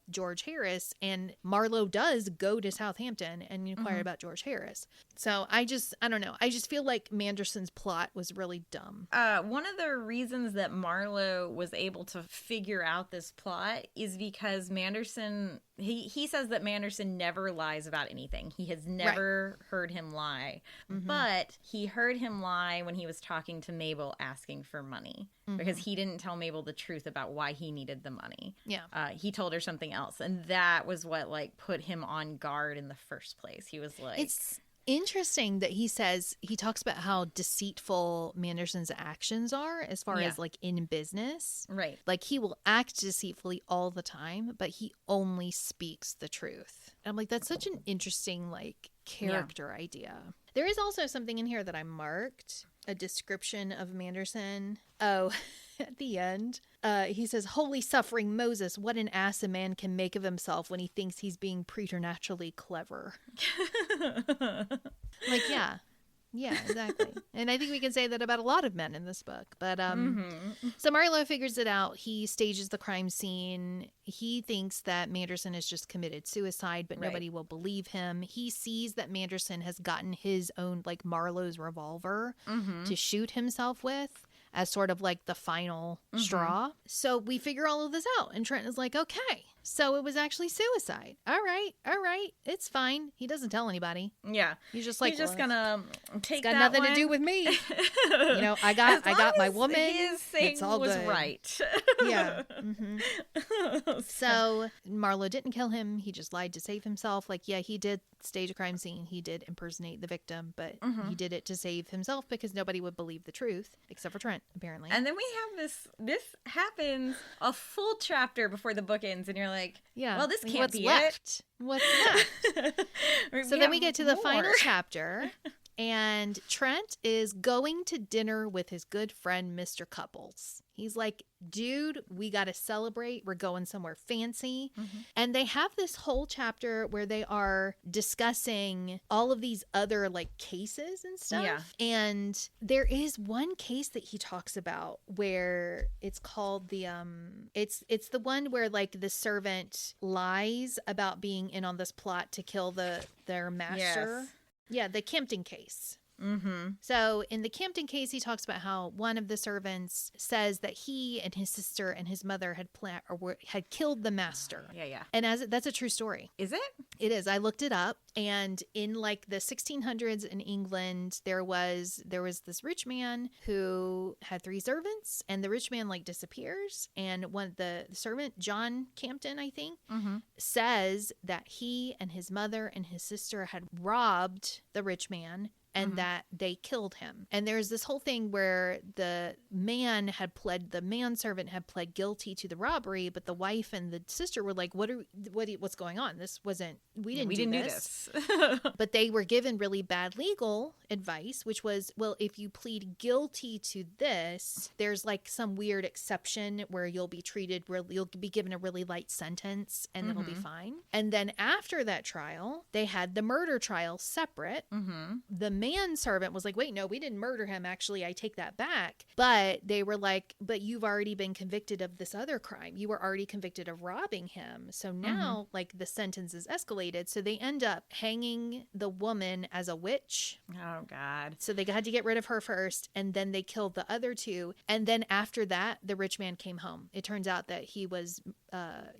George Harris, and Marlowe does go to Southampton and inquire about George Harris. So I don't know. I just feel like Manderson's plot was really dumb. One of the reasons that Marlowe was able to figure out this plot is because Manderson, he says that Manderson never lies about anything. He has never heard him lie. But he heard him lie when he was talking to Mabel asking for money because he didn't tell Mabel the truth about why he needed the money. He told her something else, and that was what put him on guard in the first place. He was like, it's interesting that he talks about how deceitful Manderson's actions are as far as in business. Right. Like, he will act deceitfully all the time, but he only speaks the truth. And I'm like, that's such an interesting character idea. There is also something in here that I marked, a description of Manderson. Oh, at the end, he says, "Holy suffering Moses, what an ass a man can make of himself when he thinks he's being preternaturally clever." Yeah, exactly. And I think we can say that about a lot of men in this book. But so Marlowe figures it out. He stages the crime scene. He thinks that Manderson has just committed suicide, but nobody will believe him. He sees that Manderson has gotten his own, Marlowe's revolver to shoot himself with as sort of the final straw. So we figure all of this out. And Trent is like, okay, So it was actually suicide. All right. It's fine. He doesn't tell anybody. Yeah. He's just like, he's just gonna take got that nothing one. to do with me. I got my woman. His thing it's all was good. right. Yeah. Mm-hmm. So Marlowe didn't kill him. He just lied to save himself. Like, yeah, he did stage a crime scene. He did impersonate the victim, but he did it to save himself because nobody would believe the truth except for Trent, apparently. And then we have this happens a full chapter before the book ends, and you're like, yeah, well, this can't be left? What's left? So then we get to the final chapter. And Trent is going to dinner with his good friend, Mr. Couples. He's like, dude, we got to celebrate. We're going somewhere fancy. And they have this whole chapter where they are discussing all of these other like cases and stuff. Yeah. And there is one case that he talks about where it's called the, it's the one where like the servant lies about being in on this plot to kill their master. Yes. Yeah, the Kempton case. So in the Kempton case, he talks about how one of the servants says that he and his sister and his mother had killed the master. Yeah. And that's a true story. Is it? It is. I looked it up, and in like the 1600s in England, there was this rich man who had 3 servants, and the rich man like disappears, and the servant, John Campton, I think, says that he and his mother and his sister had robbed the rich man and that they killed him. And there's this whole thing where the manservant had pled guilty to the robbery, but the wife and the sister were like, what's going on? We didn't do this. But they were given really bad legal advice, which was, well, if you plead guilty to this, there's like some weird exception where you'll be given a really light sentence and it'll be fine. And then after that trial, they had the murder trial separate. The manservant was like, wait, no, we didn't murder him. Actually, I take that back. But they were like, but you've already been convicted of this other crime. You were already convicted of robbing him. So now like the sentence is escalated. So they end up hanging the woman as a witch. Oh, God. So they had to get rid of her first, and then they killed the other 2. And then after that, the rich man came home. It turns out that he was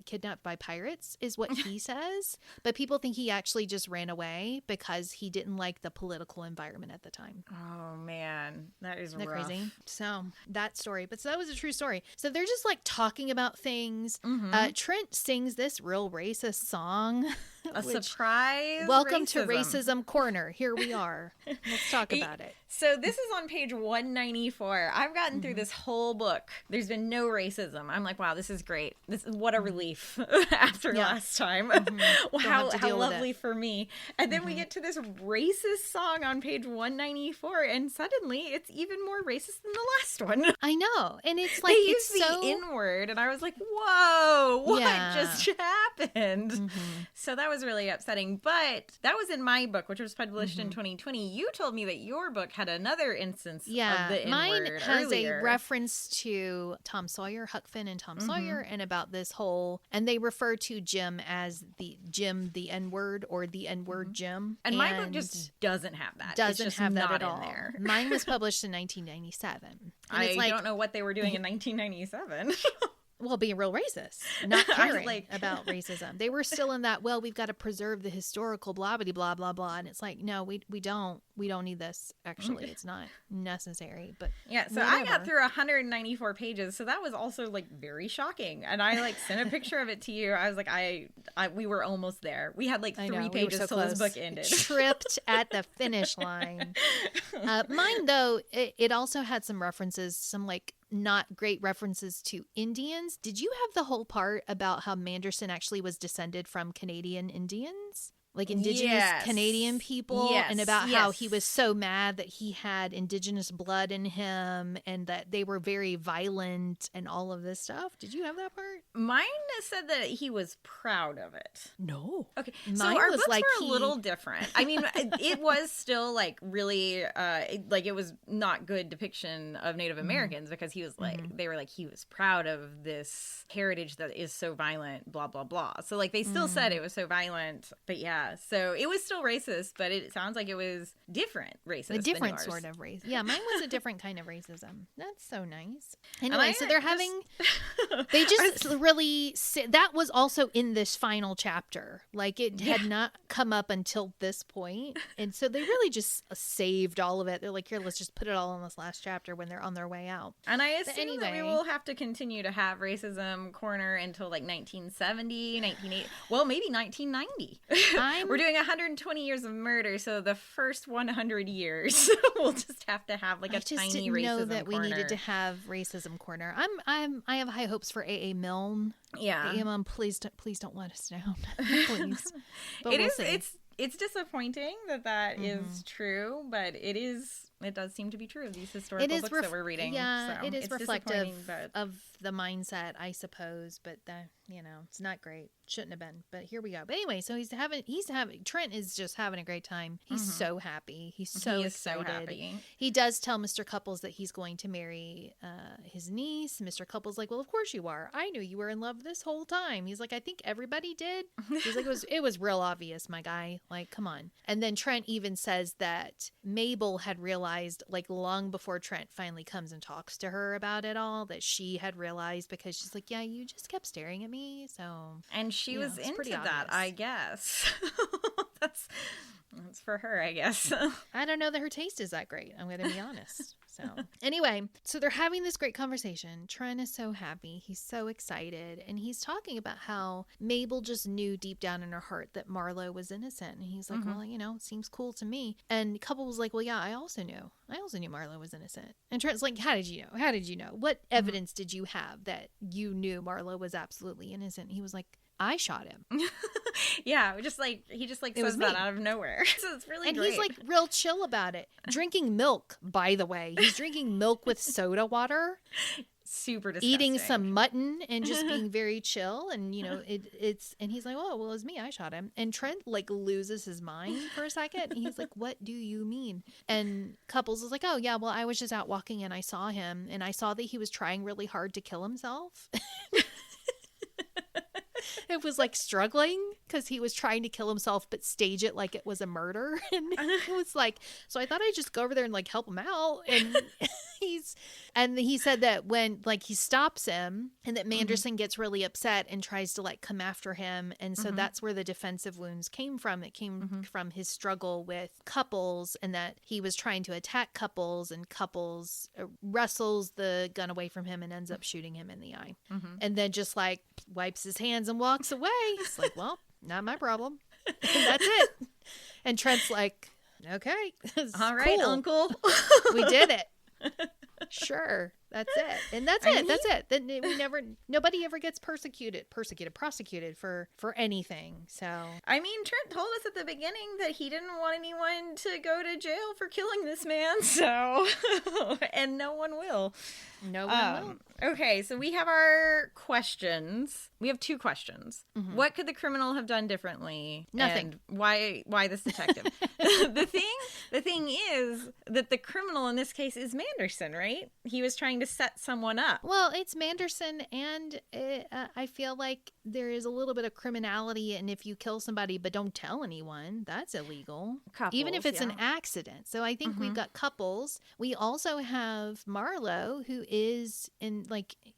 kidnapped by pirates, is what he says. But people think he actually just ran away because he didn't like the political environment at the time. Oh, man. That is rough. Crazy? So that story. But so that was a true story. So they're just like talking about things. Trent sings this real racist song. A surprise. Welcome to Racism Corner. Here we are. Let's talk about it. So this is on page 194. I've gotten through this whole book. There's been no racism. I'm like, wow, this is great. This is what a relief after last time. How lovely for me. And then we get to this racist song on page 194, and suddenly it's even more racist than the last one. I know. And it's like, they used the N-word, and I was like, whoa, what just happened? So that was really upsetting. But that was in my book, which was published in 2020. You told me that your book had another instance of the N-word mine has earlier. A reference to Tom Sawyer, Huck Finn and Tom Sawyer, and about this whole, and they refer to Jim as the N-word or the N-word Jim. And my book just doesn't have that. Doesn't have that at all. There. Mine was published in 1997. I don't know what they were doing in 1997. Well, being real racist, not caring about racism. They were still in that, well, we've got to preserve the historical blah, blah, blah, blah. And it's like, no, we don't need this. Actually, it's not necessary. But yeah, so whatever. I got through 194 pages. So that was also like very shocking. And I like sent a picture of it to you. I was like, we were almost there. We had like 3 pages till this book ended. Tripped at the finish line. Mine, though, it also had some references, some like not great references to Indians. Did you have the whole part about how Manderson actually was descended from Canadian Indians? Like indigenous Canadian people, and about how he was so mad that he had indigenous blood in him and that they were very violent and all of this stuff. Did you have that part? Mine said that he was proud of it. No. Okay. So our books were a little different. I mean, it was still like really, like it was not good depiction of Native Americans because he was like, they were like, he was proud of this heritage that is so violent, blah, blah, blah. So like they still said it was so violent, but yeah. Yeah, so it was still racist, but it sounds like it was different racist. A different sort of race. Yeah, mine was a different kind of racism. That's so nice. Anyway, so they're having... They just really... That was also in this final chapter. Like, it had not come up until this point. And so they really just saved all of it. They're like, here, let's just put it all in this last chapter when they're on their way out. And I assume that we will have to continue to have Racism Corner until like 1970, 1980, well, maybe 1990. We're doing 120 years of murder, so the first 100 years we'll just have to have like a tiny Racism Corner. I just didn't know that we needed to have Racism Corner. I have high hopes for A.A. Milne. Yeah. A.A. Milne, please don't let us down. Please. But it's disappointing that is true, but it does seem to be true of these historical books that we're reading. Yeah, so it is reflective of the mindset, I suppose, but it's not great. Shouldn't have been, but here we go. But anyway, so Trent is just having a great time. He's so happy. He's so excited. So happy. He does tell Mr. Couples that he's going to marry his niece. Mr. Couples like, well, of course you are. I knew you were in love this whole time. He's like, I think everybody did. He's like, it was real obvious, my guy. Like, come on. And then Trent even says that Mabel had realized, like, long before Trent finally comes and talks to her about it all, that she had realized, because she's like, yeah, you just kept staring at me. So, and she was into that, I guess. That's for her, I guess. I don't know that her taste is that great. I'm going to be honest. So anyway, so they're having this great conversation. Trent is so happy. He's so excited. And he's talking about how Mabel just knew deep down in her heart that Marlowe was innocent. And he's like, well, it seems cool to me. And Couple was like, well, yeah, I also knew Marlowe was innocent. And Trent's like, how did you know? How did you know? What evidence did you have that you knew Marlowe was absolutely innocent? And he was like, I shot him. Yeah, he just says that out of nowhere. So it's really great. And he's like real chill about it. Drinking milk, by the way. He's drinking milk with soda water. Super disgusting. Eating some mutton and just being very chill. And, and he's like, oh, well, it was me. I shot him. And Trent like loses his mind for a second. And he's like, what do you mean? And Couples is like, oh, yeah, well, I was just out walking and I saw him. And I saw that he was trying really hard to kill himself. It was like struggling because he was trying to kill himself but stage it like it was a murder. And it was like, so I thought I'd just go over there and like help him out. And he said that when like he stops him and that Manderson gets really upset and tries to like come after him. And so that's where the defensive wounds came from. It came from his struggle with Couples, and that he was trying to attack Couples, and Couples wrestles the gun away from him and ends up shooting him in the eye. And then just like wipes his hands and walks away. It's like, well, not my problem. And that's it. And Trent's like, okay, all right, cool. Uncle. We did it. Sure. That's it. And that's it. That's it. Then nobody ever gets prosecuted for anything. So, I mean, Trent told us at the beginning that he didn't want anyone to go to jail for killing this man. So, and no one will. No one will. Okay, so we have our questions. We have 2 questions. What could the criminal have done differently? Nothing. And why this detective? The thing is that the criminal in this case is Manderson, right? He was trying to set someone up. Well, it's Manderson, and I feel like there is a little bit of criminality, and if you kill somebody but don't tell anyone, that's illegal. Couples, even if it's an accident. So I think we've got Couples. We also have Marlowe, who is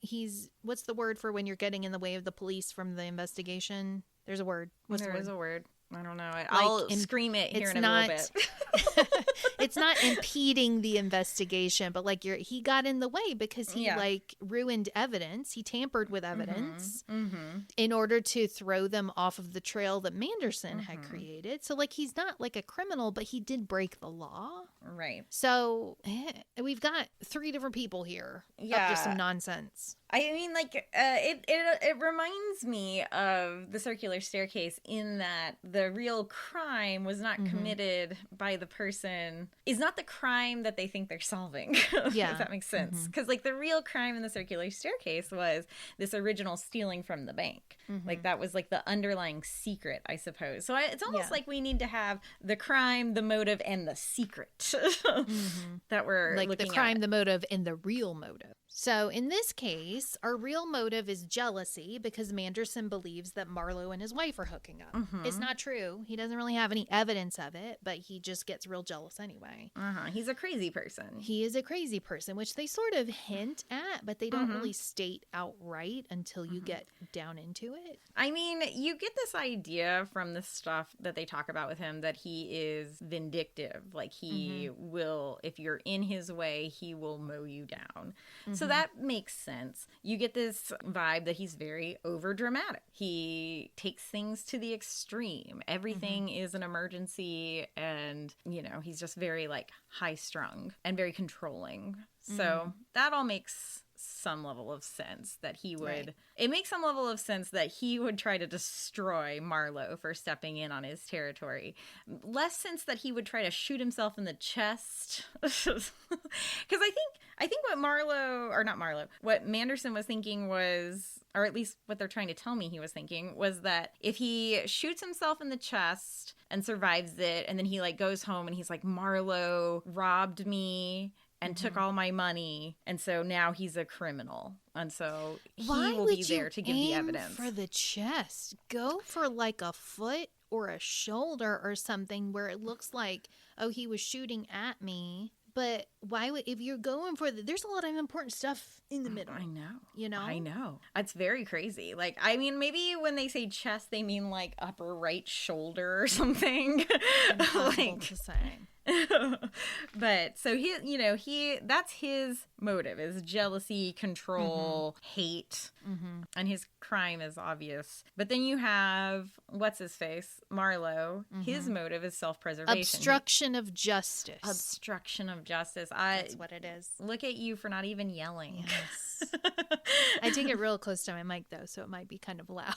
he's, what's the word for when you're getting in the way of the police from the investigation? There's a word. What's the word? There is a word. I don't know. I'll scream it here in a little bit. It's not impeding the investigation, but like he got in the way because he like ruined evidence. He tampered with evidence in order to throw them off of the trail that Manderson had created. So like he's not like a criminal, but he did break the law. Right. So we've got 3 different people here. Up to some nonsense. I mean, like, it reminds me of the circular staircase in that the real crime was not committed by the person, is not the crime that they think they're solving. Yeah. If that makes sense. Because, like, the real crime in the circular staircase was this original stealing from the bank. Like, that was, like, the underlying secret, I suppose. So it's almost like we need to have the crime, the motive, and the secret that we're like looking the crime, at. the motive, and the real motive. So in this case, our real motive is jealousy because Manderson believes that Marlowe and his wife are hooking up. It's not true. He doesn't really have any evidence of it, but he just gets real jealous anyway. He's a crazy person. He is a crazy person, which they sort of hint at, but they don't really state outright until you get down into it. I mean, you get this idea from the stuff that they talk about with him that he is vindictive. Like he will, if you're in his way, he will mow you down. So that makes sense. You get this vibe that he's very overdramatic. He takes things to the extreme. Everything is an emergency, and, you know, he's just very, like, high-strung and very controlling. So that all makes some level of sense that he would... It makes some level of sense that he would try to destroy Marlowe for stepping in on his territory. Less sense that he would try to shoot himself in the chest. Because I think what Manderson was thinking was, or at least what they're trying to tell me he was thinking, was that if he shoots himself in the chest and survives it, and then he, like, goes home and he's like, Marlowe robbed me and took all my money, and so now he's a criminal. And so he will be there to give the evidence. For the chest, go for like a foot or a shoulder or something where it looks like, oh, he was shooting at me. But why would, if you're going for there's a lot of important stuff in the middle. I know. You know? I know. It's very crazy. Like, I mean, maybe when they say chest, they mean like upper right shoulder or something. Impossible to say. But so that's his motive, is jealousy, control, hate, and his crime is obvious. But then you have what's his face, Marlowe. His motive is self-preservation, obstruction of justice. That's what it is. Look at you for not even yelling. Yes. I take it real close to my mic though, so it might be kind of loud.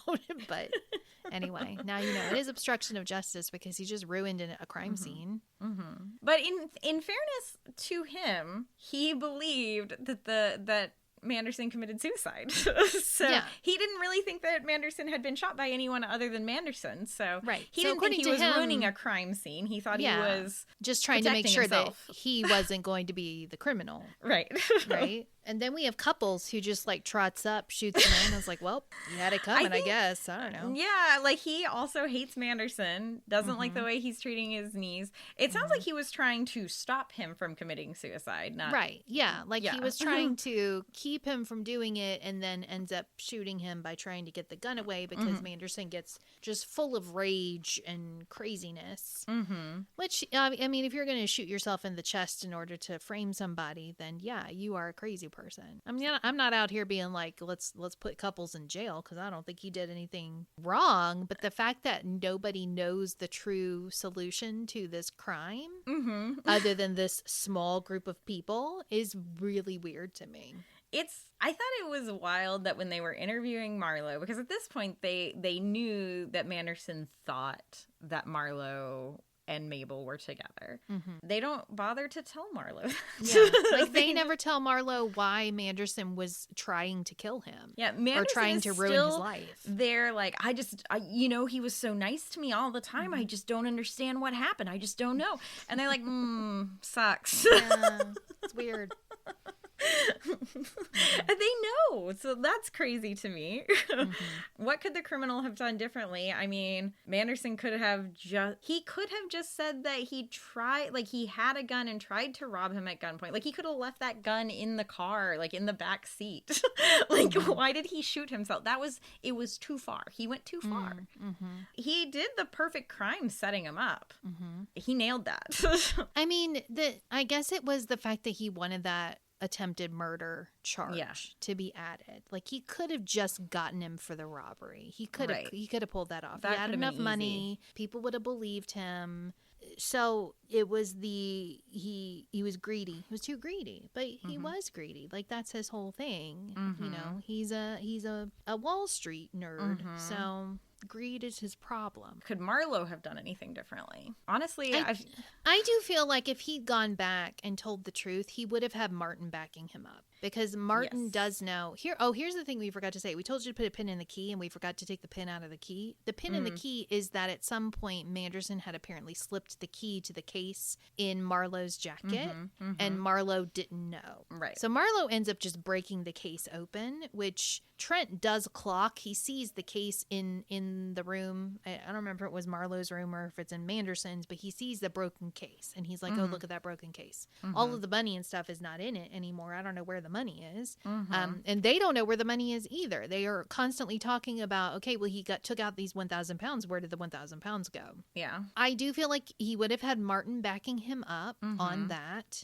But anyway, now you know it is obstruction of justice because he just ruined a crime scene. But in fairness to him, he believed that Manderson committed suicide. So he didn't really think that Manderson had been shot by anyone other than Manderson. So he didn't think he was ruining a crime scene. He thought he was just trying to make sure himself. That he wasn't going to be the criminal. Right. Right. And then we have couples who just like trots up, shoots him in. I was like, well, you had it coming, I guess. I don't know. Yeah, like he also hates Manderson, doesn't like the way he's treating his niece. It sounds like he was trying to stop him from committing suicide. Not right. Yeah. Like he was trying to keep him from doing it and then ends up shooting him by trying to get the gun away because Manderson gets just full of rage and craziness. Which, I mean, if you're going to shoot yourself in the chest in order to frame somebody, then yeah, you are a crazy person. I mean, I'm not out here being like, let's put couples in jail because I don't think he did anything wrong. But the fact that nobody knows the true solution to this crime other than this small group of people is really weird to me. I thought it was wild that when they were interviewing Marlowe, because at this point they knew that Manderson thought that Marlowe and Mabel were together. They don't bother to tell Marlowe. Like they never tell Marlowe why Manderson was trying to kill him. Yeah, Manderson or trying to ruin his life. They're like, he was so nice to me all the time. I just don't understand what happened. I just don't know. And they're like, sucks. Yeah, it's weird. They know, so that's crazy to me. What could the criminal have done differently? I mean, Manderson could have just said that he had a gun and tried to rob him at gunpoint. Like he could have left that gun in the car, like in the back seat. Like why did he shoot himself? It was too far. He went too far. He did the perfect crime setting him up. He nailed that. I mean, I guess it was the fact that he wanted that attempted murder charge to be added. Like he could have just gotten him for the robbery. He could have pulled that off. He had enough money. People would have believed him. So it was he was greedy. He was too greedy, but he was greedy. Like that's his whole thing. You know, he's a Wall Street nerd. So greed is his problem. Could Marlowe have done anything differently? Honestly, I do feel like if he'd gone back and told the truth, he would have had Martin backing him up. Because Martin does know. Here's the thing we forgot to say. We told you to put a pin in the key, and we forgot to take the pin out of the key. The pin in the key is that at some point, Manderson had apparently slipped the key to the case in Marlowe's jacket, and Marlowe didn't know. Right. So Marlowe ends up just breaking the case open, which Trent does clock. He sees the case in the room. I don't remember if it was Marlowe's room or if it's in Manderson's, but he sees the broken case, and he's like, oh, look at that broken case. All of the money and stuff is not in it anymore. I don't know where the money is. And they don't know where the money is either. They are constantly talking about, okay, well, he took out these 1,000 pounds. Where did the 1,000 pounds go? Yeah. I do feel like he would have had Martin backing him up on that.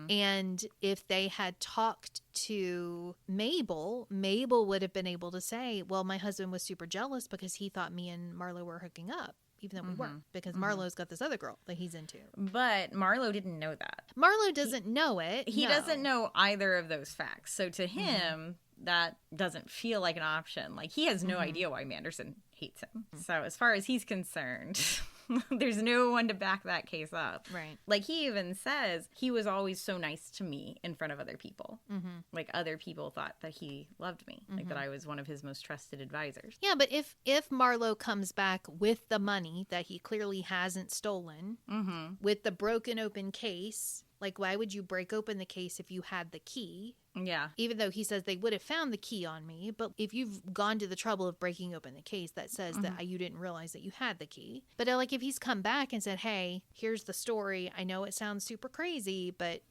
And if they had talked to Mabel would have been able to say, well, my husband was super jealous because he thought me and Marlowe were hooking up. Even though we weren't, because Marlowe's got this other girl that he's into. But Marlowe didn't know that. Marlowe doesn't know it. He doesn't know either of those facts. So to him, that doesn't feel like an option. Like, he has no idea why Manderson hates him. So as far as he's concerned, there's no one to back that case up. Right. Like, he even says he was always so nice to me in front of other people. Like, other people thought that he loved me. Like, that I was one of his most trusted advisors. Yeah, but if Marlowe comes back with the money that he clearly hasn't stolen, with the broken open case, like, why would you break open the case if you had the key? Yeah. Even though he says they would have found the key on me, but if you've gone to the trouble of breaking open the case, that says that you didn't realize that you had the key. But like, if he's come back and said, hey, here's the story. I know it sounds super crazy, but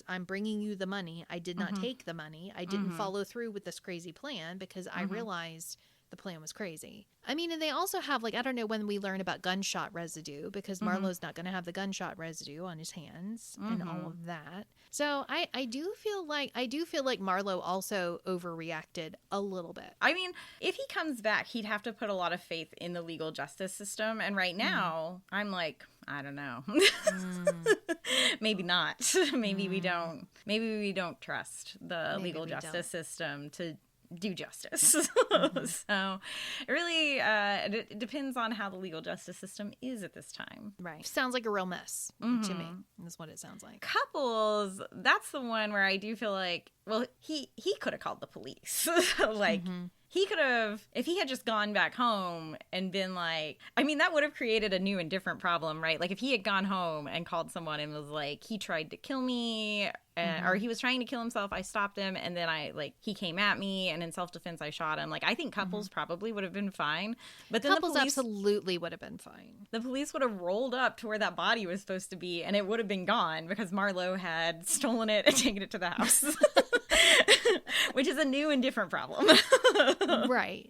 I'm bringing you the money. I did not take the money. I didn't follow through with this crazy plan because I realized the plan was crazy. I mean, and they also have, like, I don't know when we learn about gunshot residue, because Marlowe's not going to have the gunshot residue on his hands and all of that. So I do feel like Marlowe also overreacted a little bit. I mean, if he comes back, he'd have to put a lot of faith in the legal justice system. And right now, I'm like, I don't know. Maybe not. Maybe we don't trust the legal justice system to do justice. So it really it depends on how the legal justice system is at this time. Right. Sounds like a real mess to me. That's what it sounds like. Couples, that's the one where I do feel like, well, he could have called the police. Like, he could have, if he had just gone back home and been like, I mean, that would have created a new and different problem, right? Like, if he had gone home and called someone and was like, he tried to kill me, or he was trying to kill himself, I stopped him, and then he came at me, and in self-defense, I shot him. Like, I think couples probably would have been fine. But then couples absolutely would have been fine. The police would have rolled up to where that body was supposed to be, and it would have been gone because Marlowe had stolen it and taken it to the house. Which is a new and different problem. Right.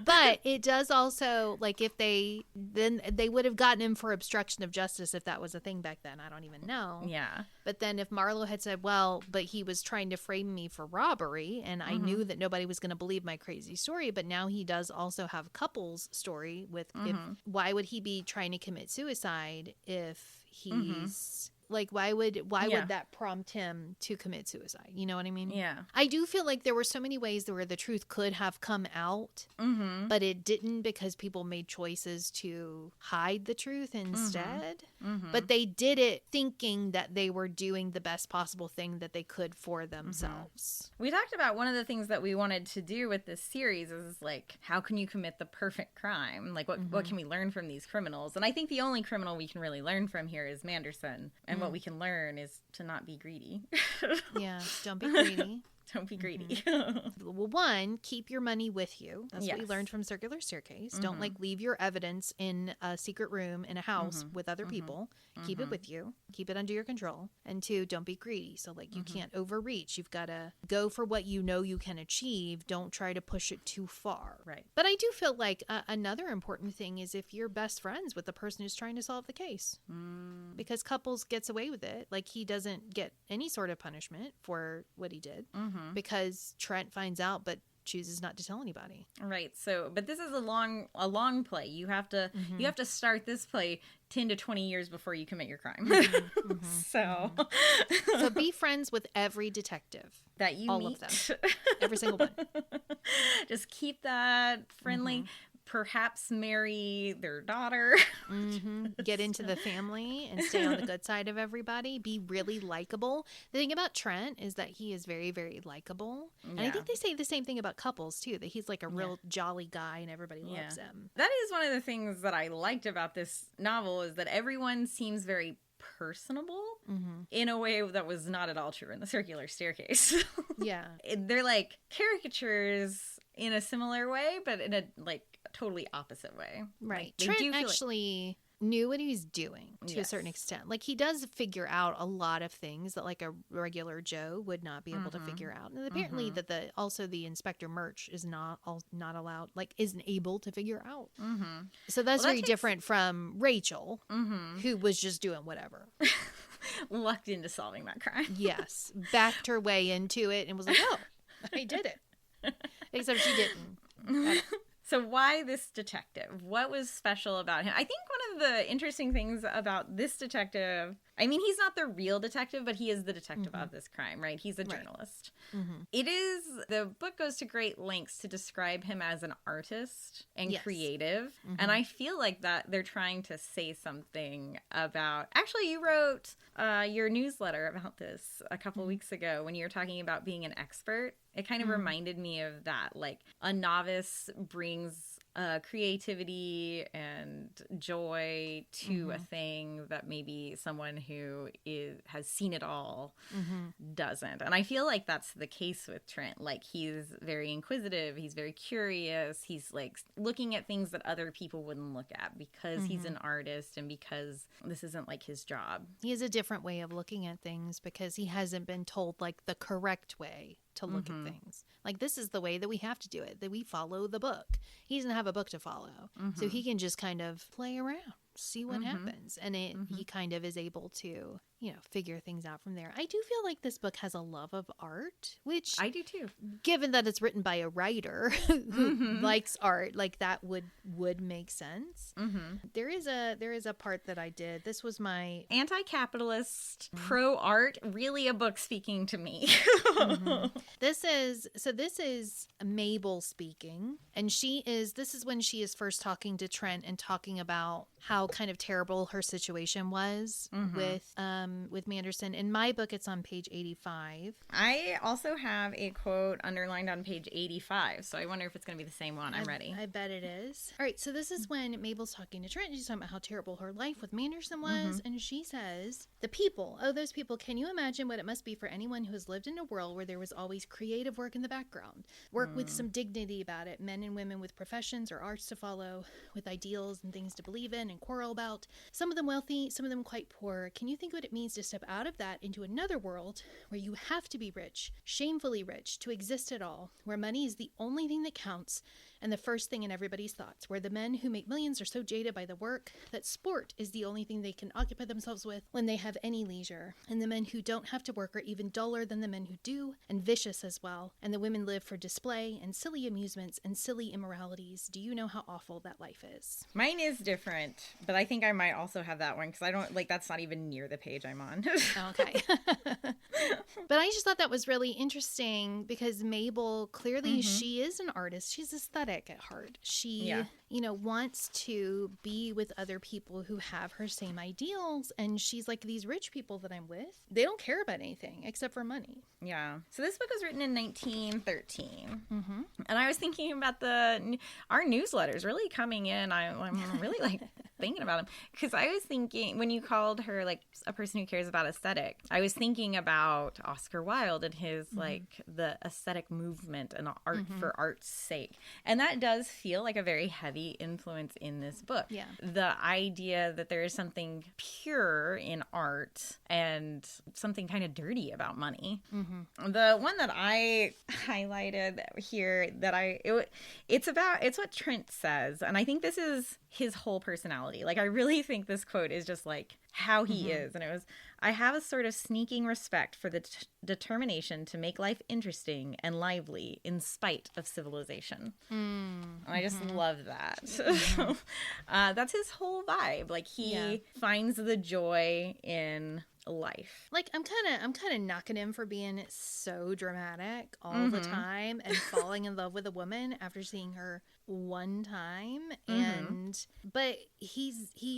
But it does also, like, if they would have gotten him for obstruction of justice if that was a thing back then. I don't even know. Yeah. But then if Marlowe had said, well, but he was trying to frame me for robbery, and I knew that nobody was going to believe my crazy story, but now he does also have couple's story with why would he be trying to commit suicide if he's... Like, why would that prompt him to commit suicide? You know what I mean? Yeah. I do feel like there were so many ways where the truth could have come out, but it didn't because people made choices to hide the truth instead. But they did it thinking that they were doing the best possible thing that they could for themselves. We talked about one of the things that we wanted to do with this series is, like, how can you commit the perfect crime? Like, what can we learn from these criminals? And I think the only criminal we can really learn from here is Manderson. And what we can learn is to not be greedy. Yeah, don't be greedy. Don't be greedy. Well, one, keep your money with you. That's what we learned from Circular Staircase. Don't, like, leave your evidence in a secret room in a house with other people. Keep it with you. Keep it under your control. And two, don't be greedy. So, like, you can't overreach. You've got to go for what you know you can achieve. Don't try to push it too far. Right. But I do feel like another important thing is if you're best friends with the person who's trying to solve the case. Because Couples gets away with it. Like, he doesn't get any sort of punishment for what he did. Because Trent finds out but chooses not to tell anybody. Right. So, but this is a long play. You have to start this play 10 to 20 years before you commit your crime. So be friends with every detective that you all meet. Of them. Every single one. Just keep that friendly. perhaps marry their daughter. Get into the family and stay on the good side of everybody. Be really likable. The thing about Trent is that he is very, very likable. And I think they say the same thing about couples, too, that he's like a real jolly guy and everybody loves him. That is one of the things that I liked about this novel, is that everyone seems very personable in a way that was not at all true in The Circular Staircase. Yeah. They're like caricatures in a similar way, but in a like totally opposite way. Right. Like, Trent actually knew what he was doing to a certain extent. Like, he does figure out a lot of things that like a regular Joe would not be able to figure out. And apparently that the Inspector Murch is not allowed, like isn't able to figure out. So that's very different from Rachel, who was just doing whatever. Lucked into solving that crime. Yes. Backed her way into it and was like, oh, I did it. Except she didn't. So why this detective? What was special about him? I think one of the interesting things about this detective, I mean, he's not the real detective, but he is the detective of this crime, right? He's a journalist. The book goes to great lengths to describe him as an artist and creative. And I feel like that they're trying to say something about, actually, you wrote your newsletter about this a couple weeks ago when you were talking about being an expert. It kind of reminded me of that. Like, a novice brings creativity and joy to a thing that maybe someone who has seen it all doesn't. And I feel like that's the case with Trent. Like, he's very inquisitive. He's very curious. He's like looking at things that other people wouldn't look at because he's an artist and because this isn't like his job. He has a different way of looking at things because he hasn't been told like the correct way to look at things. Like, this is the way that we have to do it, that we follow the book. He doesn't have a book to follow. So he can just kind of play around, see what happens. And he kind of is able to, figure things out from there. I do feel like this book has a love of art, which I do too. Given that it's written by a writer who likes art, like that would make sense. There is a part that I did. This was my anti-capitalist, pro-art, really a book speaking to me. This is Mabel speaking, and this is when she is first talking to Trent and talking about how kind of terrible her situation was with Manderson. In my book, it's on page 85. I also have a quote underlined on page 85, so I wonder if it's going to be the same one. I'm ready. I bet it is. All right, so this is when Mabel's talking to Trent. She's talking about how terrible her life with Manderson was, and she says, "The people, those people, can you imagine what it must be for anyone who has lived in a world where there was always creative work in the background, work with some dignity about it, men and women with professions or arts to follow, with ideals and things to believe in and quarrel about, some of them wealthy, some of them quite poor. Can you think what it means to step out of that into another world where you have to be rich, shamefully rich, to exist at all, where money is the only thing that counts and the first thing in everybody's thoughts, where the men who make millions are so jaded by the work that sport is the only thing they can occupy themselves with when they have any leisure, and the men who don't have to work are even duller than the men who do, and vicious as well, and the women live for display and silly amusements and silly immoralities. Do you know how awful that life is?" Mine is different, but I think I might also have that one because I don't, like, that's not even near the page I'm on. Okay. But I just thought that was really interesting because Mabel, clearly she is an artist. She's aesthetic at heart. She, wants to be with other people who have her same ideals. And she's like, these rich people that I'm with, they don't care about anything except for money. Yeah. So this book was written in 1913. And I was thinking about our newsletters really coming in. I'm really like thinking about them because I was thinking when you called her like a person who cares about aesthetic, I was thinking about Oscar Wilde and his like the aesthetic movement and art for art's sake. And that does feel like a very heavy influence in this book. Yeah. The idea that there is something pure in art and something kind of dirty about money. The one that I highlighted here that it's what Trent says, and I think this is his whole personality. Like, I really think this quote is just like how he is. And it was, "I have a sort of sneaking respect for the determination to make life interesting and lively in spite of civilization." And I just love that. That's his whole vibe. Like, he finds the joy in life. Like, I'm kind of knocking him for being so dramatic all the time and falling in love with a woman after seeing her one time, but he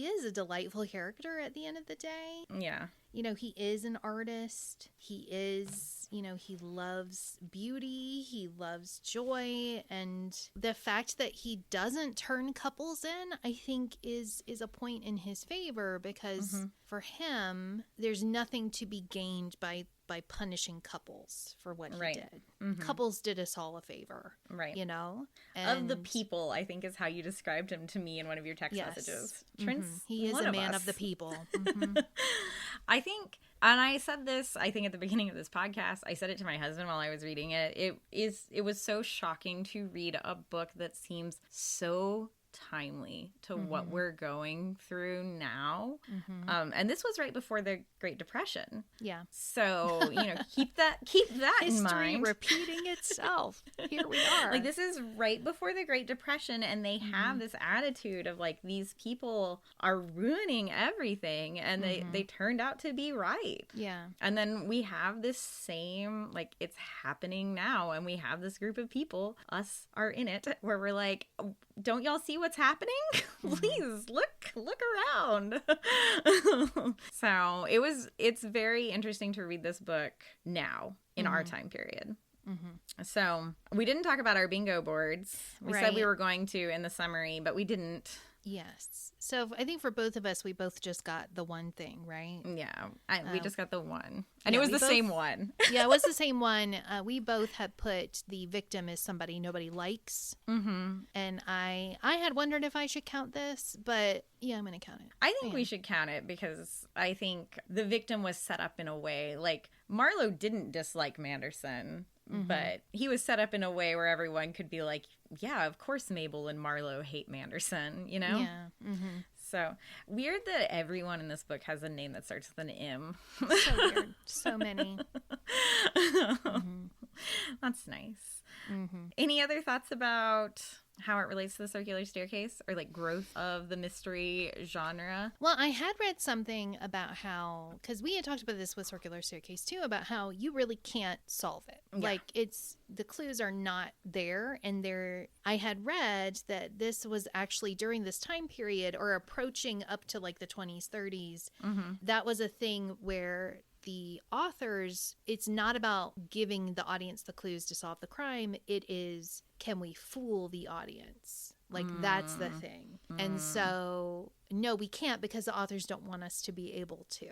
is a delightful character at the end of the day. Yeah. You know, he is an artist. He is, you know, he loves beauty. He loves joy. And the fact that he doesn't turn couples in, I think is a point in his favor, because for him, there's nothing to be gained by punishing couples for what he did. Couples did us all a favor. Right. You know? Of the people, I think, is how you described him to me in one of your text messages. Trent's he is a man of the people. I think, and I said this, I think at the beginning of this podcast, I said it to my husband while I was reading it. It was so shocking to read a book that seems so timely to what we're going through now. And this was right before the Great Depression. Yeah. So, you know, keep that in mind. History repeating itself. Here we are. Like, this is right before the Great Depression, and they have this attitude of like, these people are ruining everything, and they turned out to be right. Yeah. And then we have this same, like, it's happening now, and we have this group of people, us are in it, where we're like, don't y'all see what's happening? Please look around. So it's very interesting to read this book now in our time period. So we didn't talk about our bingo boards. We said we were going to in the summary, but we didn't. Yes. So I think for both of us, we both just got the one thing, right? Yeah. We just got the one. And it was the same one. Yeah, it was the same one. We both had put the victim as somebody nobody likes. And I had wondered if I should count this, but yeah, I'm going to count it. I think we should count it, because I think the victim was set up in a way, like, Marlowe didn't dislike Manderson. But he was set up in a way where everyone could be like, yeah, of course Mabel and Marlowe hate Manderson, you know? Yeah. So weird that everyone in this book has a name that starts with an M. So weird. So many. That's nice. Any other thoughts about how it relates to the circular staircase, or like growth of the mystery genre? Well, I had read something about how, because we had talked about this with circular staircase too, about how you really can't solve it. Yeah. Like, the clues are not there, and I had read that this was actually during this time period, or approaching up to like the 20s, 30s. That was a thing where the authors, it's not about giving the audience the clues to solve the crime. It is, can we fool the audience? Like, that's the thing. And so, no, we can't, because the authors don't want us to be able to.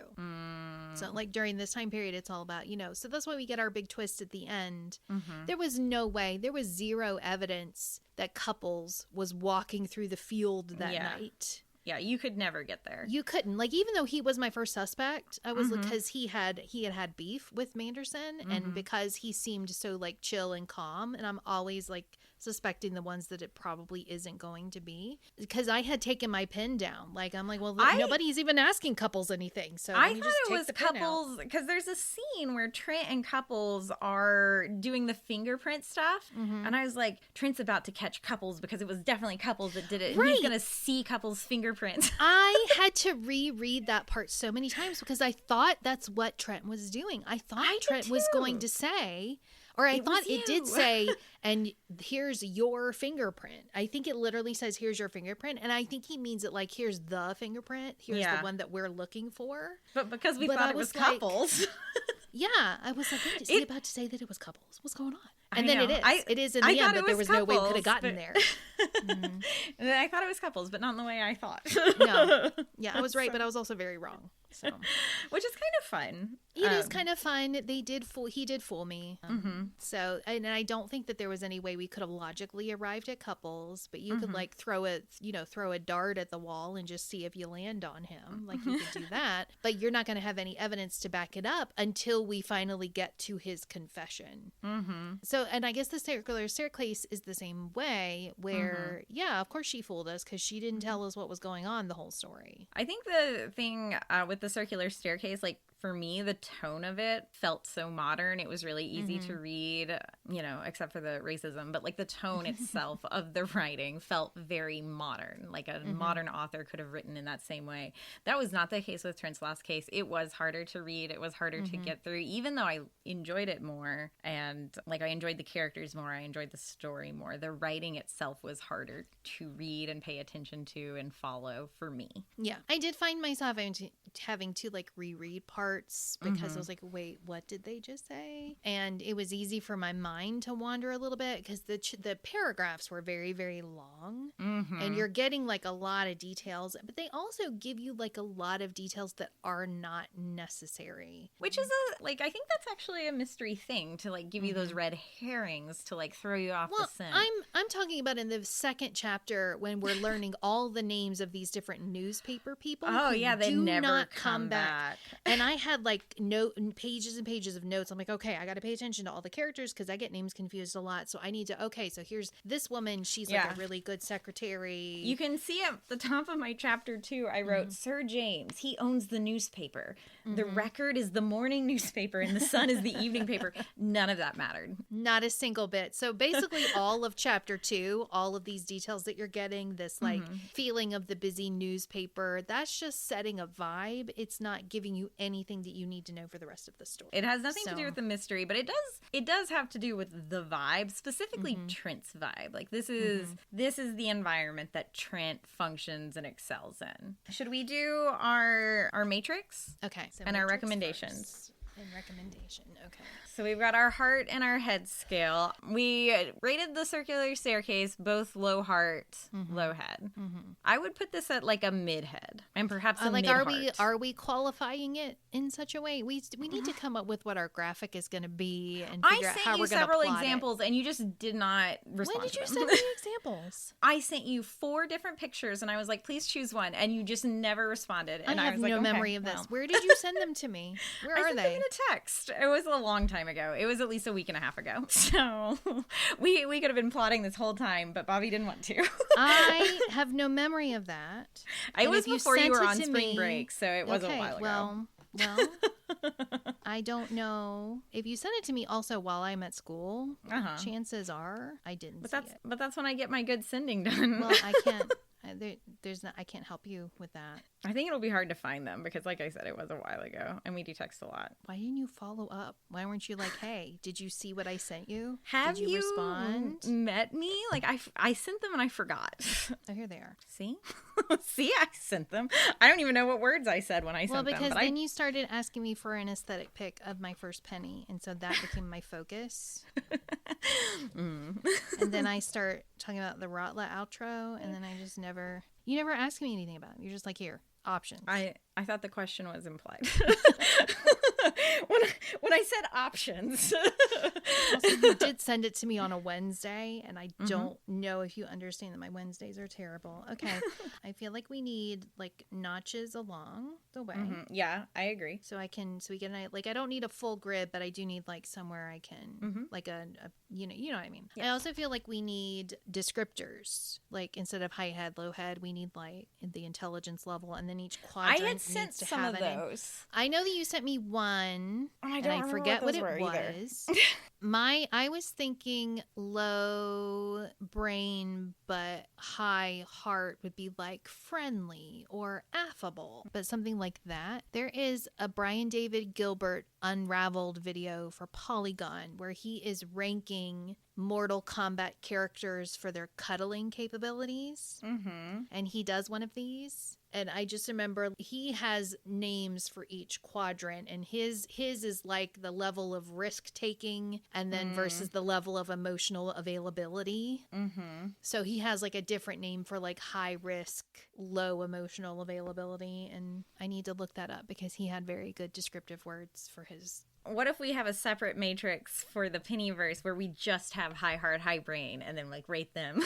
So, like, during this time period, it's all about, you know, so that's why we get our big twist at the end. There was no way, there was zero evidence that Couples was walking through the field that night. Yeah, you could never get there. You couldn't. Like, even though he was my first suspect, I was because he had beef with Manderson, and because he seemed so like chill and calm, and I'm always like suspecting the ones that it probably isn't going to be, because I had taken my pen down. Like, I'm like, well, nobody's even asking Couples anything. So I thought it was Couples, because there's a scene where Trent and Couples are doing the fingerprint stuff, and I was like, Trent's about to catch Couples, because it was definitely Couples that did it. Right. He's gonna see Couples' fingerprint. I had to reread that part so many times, because I thought that's what Trent was doing. I thought Trent was going to say, or I thought it did say, and here's your fingerprint. I think it literally says, here's your fingerprint. And I think he means it like, here's the fingerprint. Here's the one that we're looking for. But because we thought it was Couples. Like, yeah. I was like, wait, is he about to say that it was Couples? What's going on? And then it is. It is in the end, but there was no way we could have gotten there. And I thought it was Couples, but not in the way I thought. No. Yeah, I was right, but I was also very wrong. So, which is kind of fun. It is kind of fun. He did fool me. So, and I don't think that there was any way we could have logically arrived at Couples, but you could like throw a dart at the wall and just see if you land on him. Like, you could do that, but you're not going to have any evidence to back it up until we finally get to his confession. So, and I guess the circular staircase is the same way, where yeah, of course she fooled us, because she didn't tell us what was going on the whole story. I think the thing with the circular staircase, like, for me, the tone of it felt so modern. It was really easy to read, you know, except for the racism. But like the tone itself of the writing felt very modern. Like a modern author could have written in that same way. That was not the case with Trent's last case. It was harder to read. It was harder to get through, even though I enjoyed it more. And like I enjoyed the characters more. I enjoyed the story more. The writing itself was harder to read and pay attention to and follow for me. Yeah. I did find myself having to like reread parts because I was like, wait, what did they just say? And it was easy for my mind to wander a little bit because the paragraphs were very, very long and you're getting like a lot of details, but they also give you like a lot of details that are not necessary. Which is I think that's actually a mystery thing to like give you those red herrings to like throw you off the scent. I'm talking about in the second chapter when we're learning all the names of these different newspaper people. Oh yeah, they never come back. And I had like pages and pages of notes. I'm like, okay, I got to pay attention to all the characters because I get names confused a lot. So I need to, okay, so here's this woman. She's like a really good secretary. You can see at the top of my chapter 2, I wrote, Sir James, he owns the newspaper. The Record is the morning newspaper and the Sun is the evening paper. None of that mattered. Not a single bit. So basically all of chapter 2, all of these details that you're getting, this like feeling of the busy newspaper, that's just setting a vibe. It's not giving you anything that you need to know for the rest of the story. It has nothing to do with the mystery, but it does have to do with the vibe, specifically Trent's vibe. Like this is the environment that Trent functions and excels in. Should we do our matrix? Okay. So and our recommendations. First. And recommendation. Okay. So we've got our heart and our head scale. We rated the circular staircase both low heart, low head. I would put this at like a mid head and perhaps a mid heart. Are we qualifying it in such a way? We need to come up with what our graphic is going to be and figure out how we're going to plot it. I sent you several examples and you just did not respond. When did you send me examples? I sent you 4 different pictures and I was like, please choose one, and you just never responded. And I have no memory of this. Where did you send them to me? Where are they? A text. It was a long time ago. It was at least a week and a half ago. So we could have been plotting this whole time, but Bobby didn't want to. I have no memory of that. It was before you were on spring break, so it was a while ago. Well, I don't know. If you sent it to me also while I'm at school, chances are I didn't see it. But that's when I get my good sending done. Well, I can't. I can't help you with that. I think it'll be hard to find them because, like I said, it was a while ago and we do text a lot. Why didn't you follow up? Why weren't you like, hey, did you see what I sent you? Did you respond? Met me? Like I sent them and I forgot. Oh, here they are. See? See, I sent them. I don't even know what words I said when I sent them. Well, because then you started asking me for an aesthetic pic of my first penny, and so that became my focus. And then I start talking about the Rotla outro, and then I just you never ask me anything about it. You're just like, here, options. I thought the question was implied. when I said options. Also, you did send it to me on a Wednesday, and I don't know if you understand that my Wednesdays are terrible. Okay. I feel like we need like notches along the way. Yeah, I agree. So we can like, I don't need a full grid, but I do need like somewhere I can like a you know what I mean? Yeah. I also feel like we need descriptors. Like instead of high head, low head, we need like the intelligence level, and then each quadrant I had sent some of those. I know that you sent me one, and I forget what it was. I was thinking low brain but high heart would be like friendly or affable, but something like that. There is a Brian David Gilbert Unraveled video for Polygon where he is ranking Mortal Kombat characters for their cuddling capabilities. And he does one of these. And I just remember he has names for each quadrant, and his is like the level of risk taking and then versus the level of emotional availability. So he has like a different name for like high risk, low emotional availability. And I need to look that up because he had very good descriptive words for his. What if we have a separate matrix for the Pennyverse where we just have high heart, high brain, and then like rate them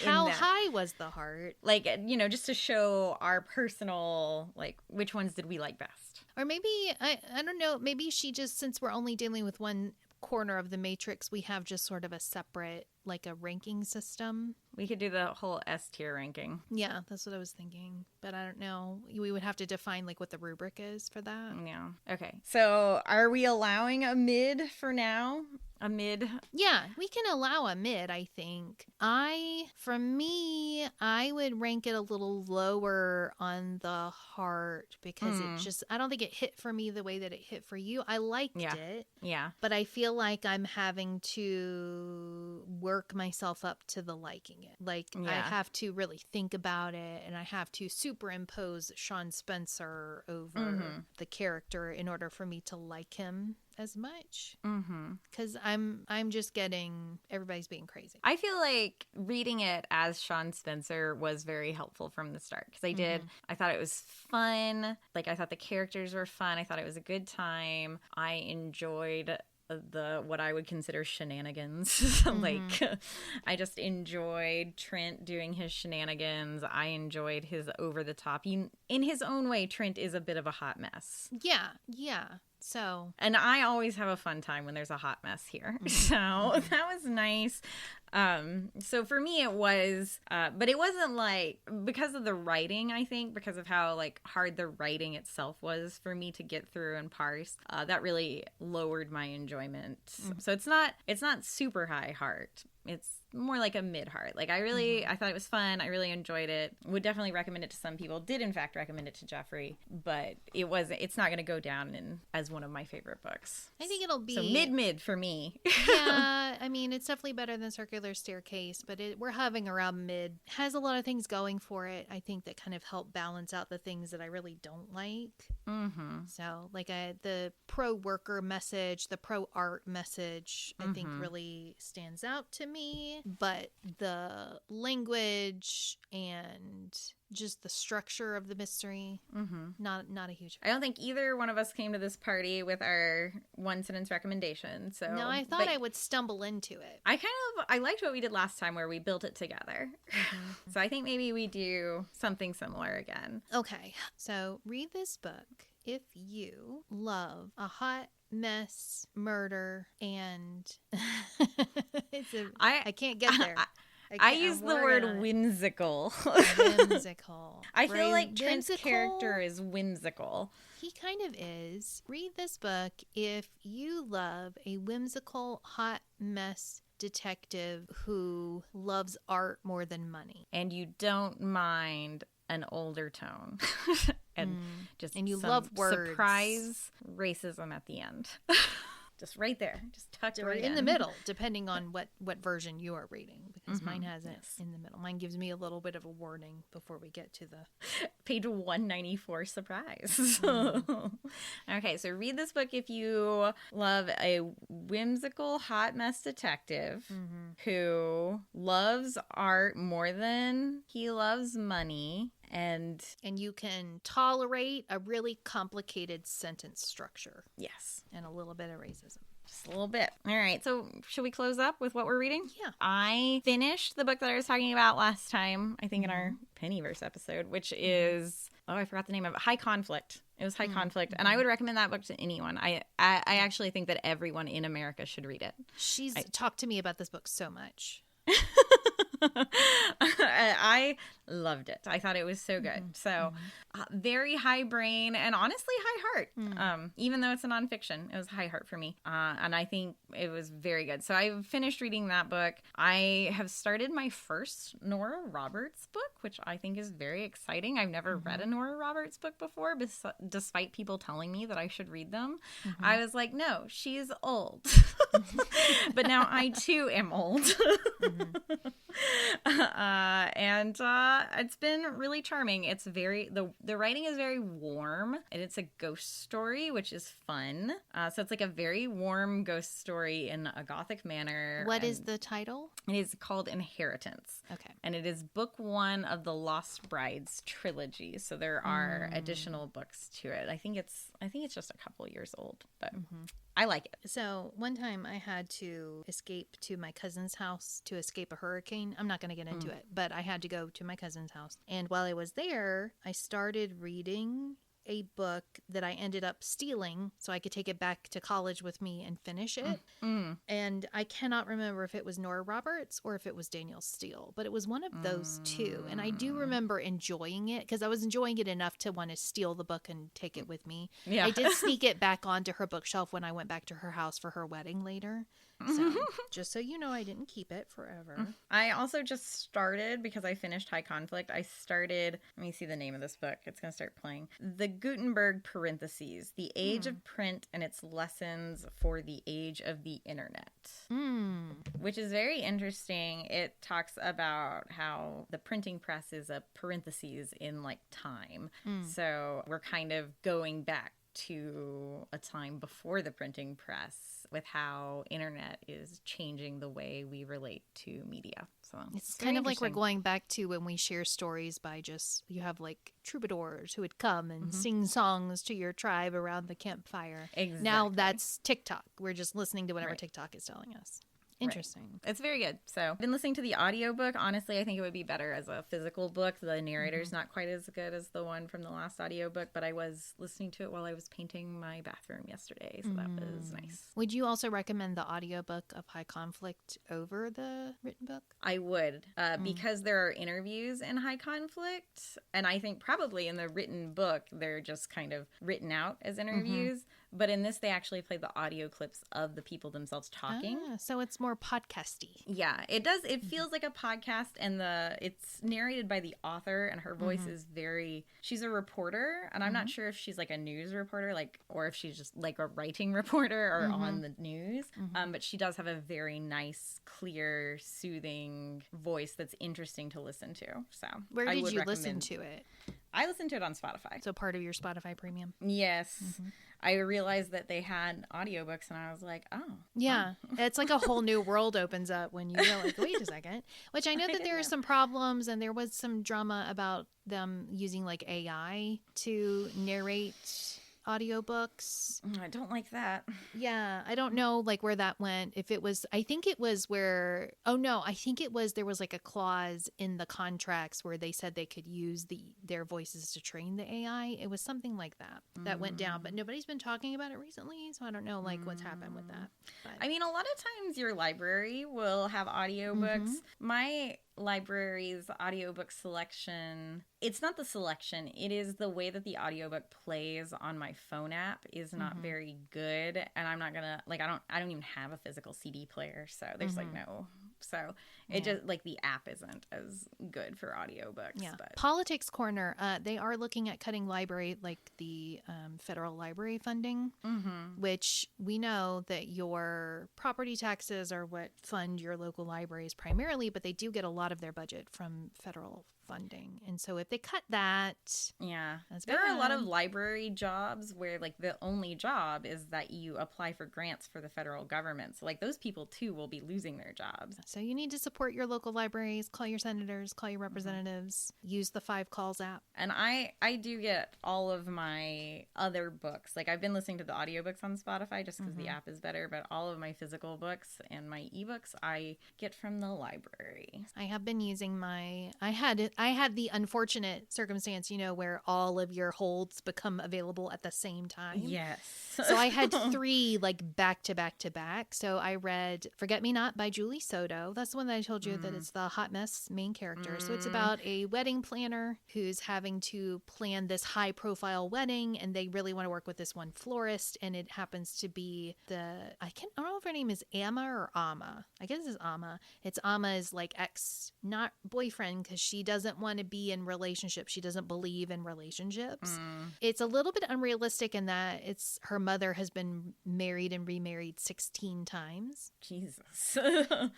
how high was the heart? Like, just to show our personal, like, which ones did we like best? Or maybe, I don't know, maybe she just, since we're only dealing with one corner of the matrix, we have just sort of a separate like a ranking system. We could do the whole S tier ranking. Yeah, that's what I was thinking. But I don't know. We would have to define like what the rubric is for that. Yeah. Okay. So are we allowing a mid for now? A mid? Yeah, we can allow a mid, I think. For me, I would rank it a little lower on the heart because I don't think it hit for me the way that it hit for you. I liked it. Yeah. But I feel like I'm having to work myself up to the liking it. Like, I have to really think about it, and I have to superimpose Shawn Spencer over the character in order for me to like him as much, because I'm just getting everybody's being crazy. I feel like reading it as Shawn Spencer was very helpful from the start, because I thought it was fun. Like, I thought the characters were fun. I thought it was a good time. I enjoyed what I would consider shenanigans. Like, I just enjoyed Trent doing his shenanigans. I enjoyed his over the top. In his own way, Trent is a bit of a hot mess. Yeah. So, and I always have a fun time when there's a hot mess here. So that was nice. So for me it was, but it wasn't like, because of the writing, I think, because of how like hard the writing itself was for me to get through and parse, that really lowered my enjoyment. So it's not super high heart. It's more like a mid heart. Like, I thought it was fun. I really enjoyed it. Would definitely recommend it to some people. Did in fact recommend it to Jeffrey, but it's not going to go down as one of my favorite books. I think it'll be so mid for me. Yeah, I mean, it's definitely better than Circular Staircase, but we're having around mid. Has a lot of things going for it, I think, that kind of help balance out the things that I really don't like. So like the pro worker message, the pro art message, I think really stands out to me, but the language and just the structure of the mystery, not a huge fan. I don't think either one of us came to this party with our one sentence recommendation. So no, I thought I would stumble into it. I liked what we did last time, where we built it together. So I think maybe we do something similar again. Okay, so read this book if you love a hot mess, murder, and I can't get there. I use the word whimsical. Whimsical. I feel like Trent's character is whimsical. He kind of is. Read this book if you love a whimsical hot mess detective who loves art more than money. And you don't mind an older tone. And you love words. Surprise racism at the end. Just right there. Just tucked right in the middle, depending on what version you are reading, because mine has it in the middle. Mine gives me a little bit of a warning before we get to the page 194 surprise. Okay, so read this book if you love a whimsical hot mess detective who loves art more than he loves money. And you can tolerate a really complicated sentence structure. Yes. And a little bit of racism. Just a little bit. All right. So should we close up with what we're reading? Yeah. I finished the book that I was talking about last time, I think in our Pennyverse episode, which is, I forgot the name of it, High Conflict. It was High Conflict. And I would recommend that book to anyone. I actually think that everyone in America should read it. She's talked to me about this book so much. I loved it. I thought it was so good. So very high brain and honestly high heart. Even though it's a nonfiction, it was high heart for me. And I think it was very good. So I finished reading that book. I have started my first Nora Roberts book, which I think is very exciting. I've never read a Nora Roberts book before, despite people telling me that I should read them. I was like, no, she's old. But now I too am old. And it's been really charming. It's very, the writing is very warm, and it's a ghost story, which is fun. So it's like a very warm ghost story in a gothic manner. What is the title? It is called Inheritance. Okay. And it is book 1 of the Lost Brides trilogy. So there are additional books to it. I think it's just a couple years old, but I like it. So one time I had to escape to my cousin's house to escape a hurricane. I'm not going to get into it, but I had to go to my cousin's house. And while I was there, I started reading a book that I ended up stealing so I could take it back to college with me and finish it. And I cannot remember if it was Nora Roberts or if it was Danielle Steele, but it was one of those two. And I do remember enjoying it because I was enjoying it enough to want to steal the book and take it with me. Yeah. I did sneak it back onto her bookshelf when I went back to her house for her wedding later. So, just so you know, I didn't keep it forever. I also just started, because I finished High Conflict, I started, let me see the name of this book. It's going to start playing. The Gutenberg Parentheses, The Age of Print and Its Lessons for the Age of the Internet. Which is very interesting. It talks about how the printing press is a parentheses in like time. So we're kind of going back to a time before the printing press with how internet is changing the way we relate to media. So it's kind of like we're going back to when we share stories by just, you have like troubadours who would come and sing songs to your tribe around the campfire. Exactly. Now that's TikTok. We're just listening to whatever TikTok is telling us. Interesting. Right. It's very good. So I've been listening to the audiobook. Honestly, I think it would be better as a physical book. The narrator's not quite as good as the one from the last audiobook, but I was listening to it while I was painting my bathroom yesterday, so that was nice. Would you also recommend the audiobook of High Conflict over the written book? I would, because there are interviews in High Conflict, and I think probably in the written book, they're just kind of written out as interviews. But in this, they actually play the audio clips of the people themselves talking. So it's more podcasty. Yeah, it does. It feels like a podcast, and it's narrated by the author, and her voice is she's a reporter, and I'm not sure if she's like a news reporter, or if she's just like a writing reporter or on the news. But she does have a very nice, clear, soothing voice that's interesting to listen to. So where did you listen to it? I listened to it on Spotify. So part of your Spotify Premium? Yes. I realized that they had audiobooks, and I was like, oh. Yeah. It's like a whole new world opens up when you go like, wait a second. Which I know that there are some problems, and there was some drama about them using like AI to narrate audiobooks. I don't like that. Yeah, I don't know like where that went. If it was, I think it was where, I think it was, there was like a clause in the contracts where they said they could use their voices to train the AI. It was something like that went down, but nobody's been talking about it recently, so I don't know like what's happened with that. But I mean, a lot of times your library will have audiobooks. My library's audiobook selection, it's not the selection, it is the way that the audiobook plays on my phone app is not very good, and I'm not gonna I don't even have a physical CD player, so there's like no, so it just like the app isn't as good for audiobooks. But Politics Corner, they are looking at cutting library, like the federal library funding, which we know that your property taxes are what fund your local libraries primarily, but they do get a lot of their budget from federal funding. And so if they cut that, that's there are a lot of library jobs where like the only job is that you apply for grants for the federal government. So like those people too will be losing their jobs. So you need to support your local libraries, call your senators, call your representatives, use the 5 Calls app. And I do get all of my other books. Like I've been listening to the audiobooks on Spotify just because the app is better, but all of my physical books and my ebooks I get from the library. I have been using I had the unfortunate circumstance, where all of your holds become available at the same time. Yes. So I had 3 like back to back to back. So I read Forget Me Not by Julie Soto. That's the one that I told you that it's the hot mess main character. So it's about a wedding planner who's having to plan this high profile wedding, and they really want to work with this one florist, and it happens to be I don't know if her name is Amma or Amma. I guess it's Amma. It's Amma's like ex, not boyfriend, because she doesn't want to be in relationships. She doesn't believe in relationships. It's a little bit unrealistic in that her mother has been married and remarried 16 times. Jesus.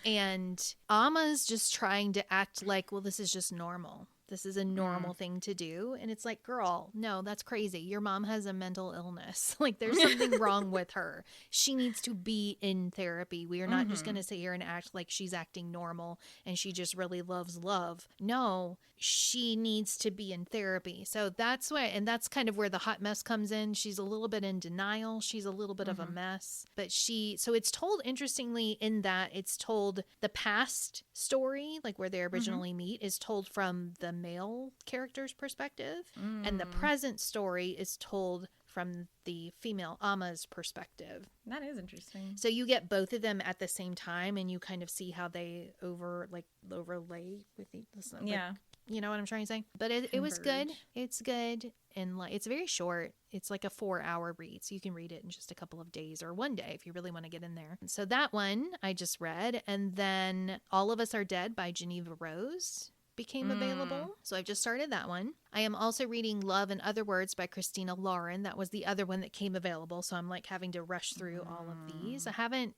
And Amma's just trying to act like, well, this is just normal. This is a normal thing to do. And it's like, girl, no, that's crazy. Your mom has a mental illness. Like there's something wrong with her. She needs to be in therapy. We are not just going to sit here and act like she's acting normal and she just really loves love. No, she needs to be in therapy. So that's that's kind of where the hot mess comes in. She's a little bit in denial. She's a little bit of a mess, but so it's told interestingly in that it's told the past story, like where they originally meet, is told from the male character's perspective, and the present story is told from the female Amma's perspective. That is interesting. So you get both of them at the same time, and you kind of see how they overlay with each other. Yeah. You know what I'm trying to say? But it was good. It's good. And it's very short. It's like a 4-hour read. So you can read it in just a couple of days or one day if you really want to get in there. So that one I just read. And then All of Us Are Dead by Geneva Rose became available. So I've just started that one. I am also reading Love and Other Words by Christina Lauren. That was the other one that came available. So I'm like having to rush through all of these. I haven't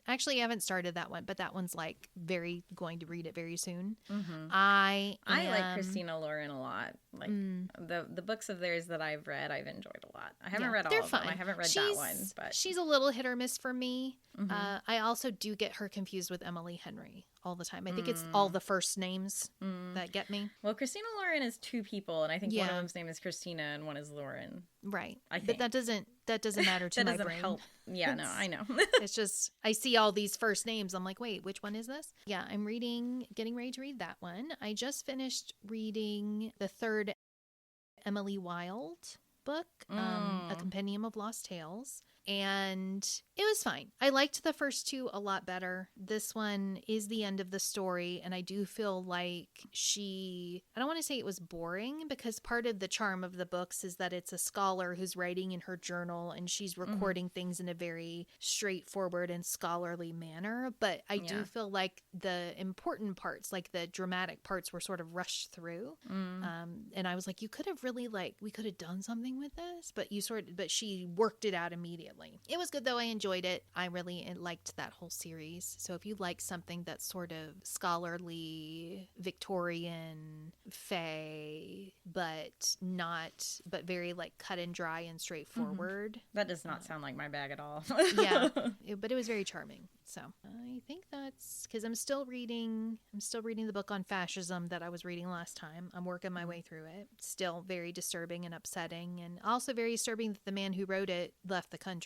started that one, but that one's like going to read it very soon. I like Christina Lauren a lot. Like the books of theirs that I've read, I've enjoyed a lot. I haven't read all of them. I haven't read that one, but she's a little hit or miss for me. I also do get her confused with Emily Henry all the time. I think it's all the first names that get me. Well, Christina Lauren is two people, and I think one of them's name is Christina and one is Lauren. Right. But that doesn't matter to my brain. Help. Yeah, no, I know. It's just I see all these first names. I'm like, wait, which one is this? Yeah, I'm getting ready to read that one. I just finished reading the third Emily Wilde book, A Compendium of Lost Tales. And it was fine. I liked the first two a lot better. This one is the end of the story, and I do feel like I don't want to say it was boring, because part of the charm of the books is that it's a scholar who's writing in her journal, and she's recording things in a very straightforward and scholarly manner. But I do feel like the important parts, like the dramatic parts, were sort of rushed through. And I was like, you could have really we could have done something with this, but she worked it out immediately. It was good though. I enjoyed it. I really liked that whole series. So if you like something that's sort of scholarly, Victorian, fae, but very cut and dry and straightforward. That does not sound like my bag at all. But it was very charming. So I think that's because I'm still reading the book on fascism that I was reading last time. I'm working my way through it. Still very disturbing and upsetting, and also very disturbing that the man who wrote it left the country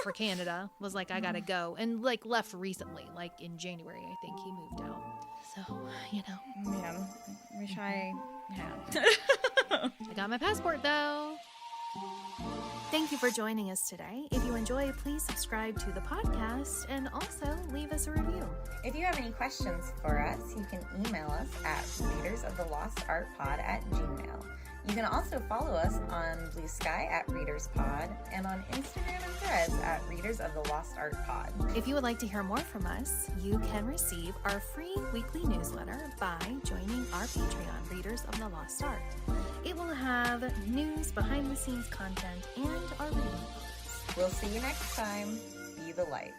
for Canada. Was like, I gotta go, and left recently, in January, I think he moved out. So Man, I wish I had. I got my passport though. Thank you for joining us today. If you enjoy, please subscribe to the podcast and also leave us a review. If you have any questions for us, you can email us at readersoftheLostArtPod@gmail.com. You can also follow us on Blue Sky at ReadersPod and on Instagram and Threads at Readers of the Lost Art Pod. If you would like to hear more from us, you can receive our free weekly newsletter by joining our Patreon, Readers of the Lost Art. It will have news, behind-the-scenes content, and our reading books. We'll see you next time. Be the light.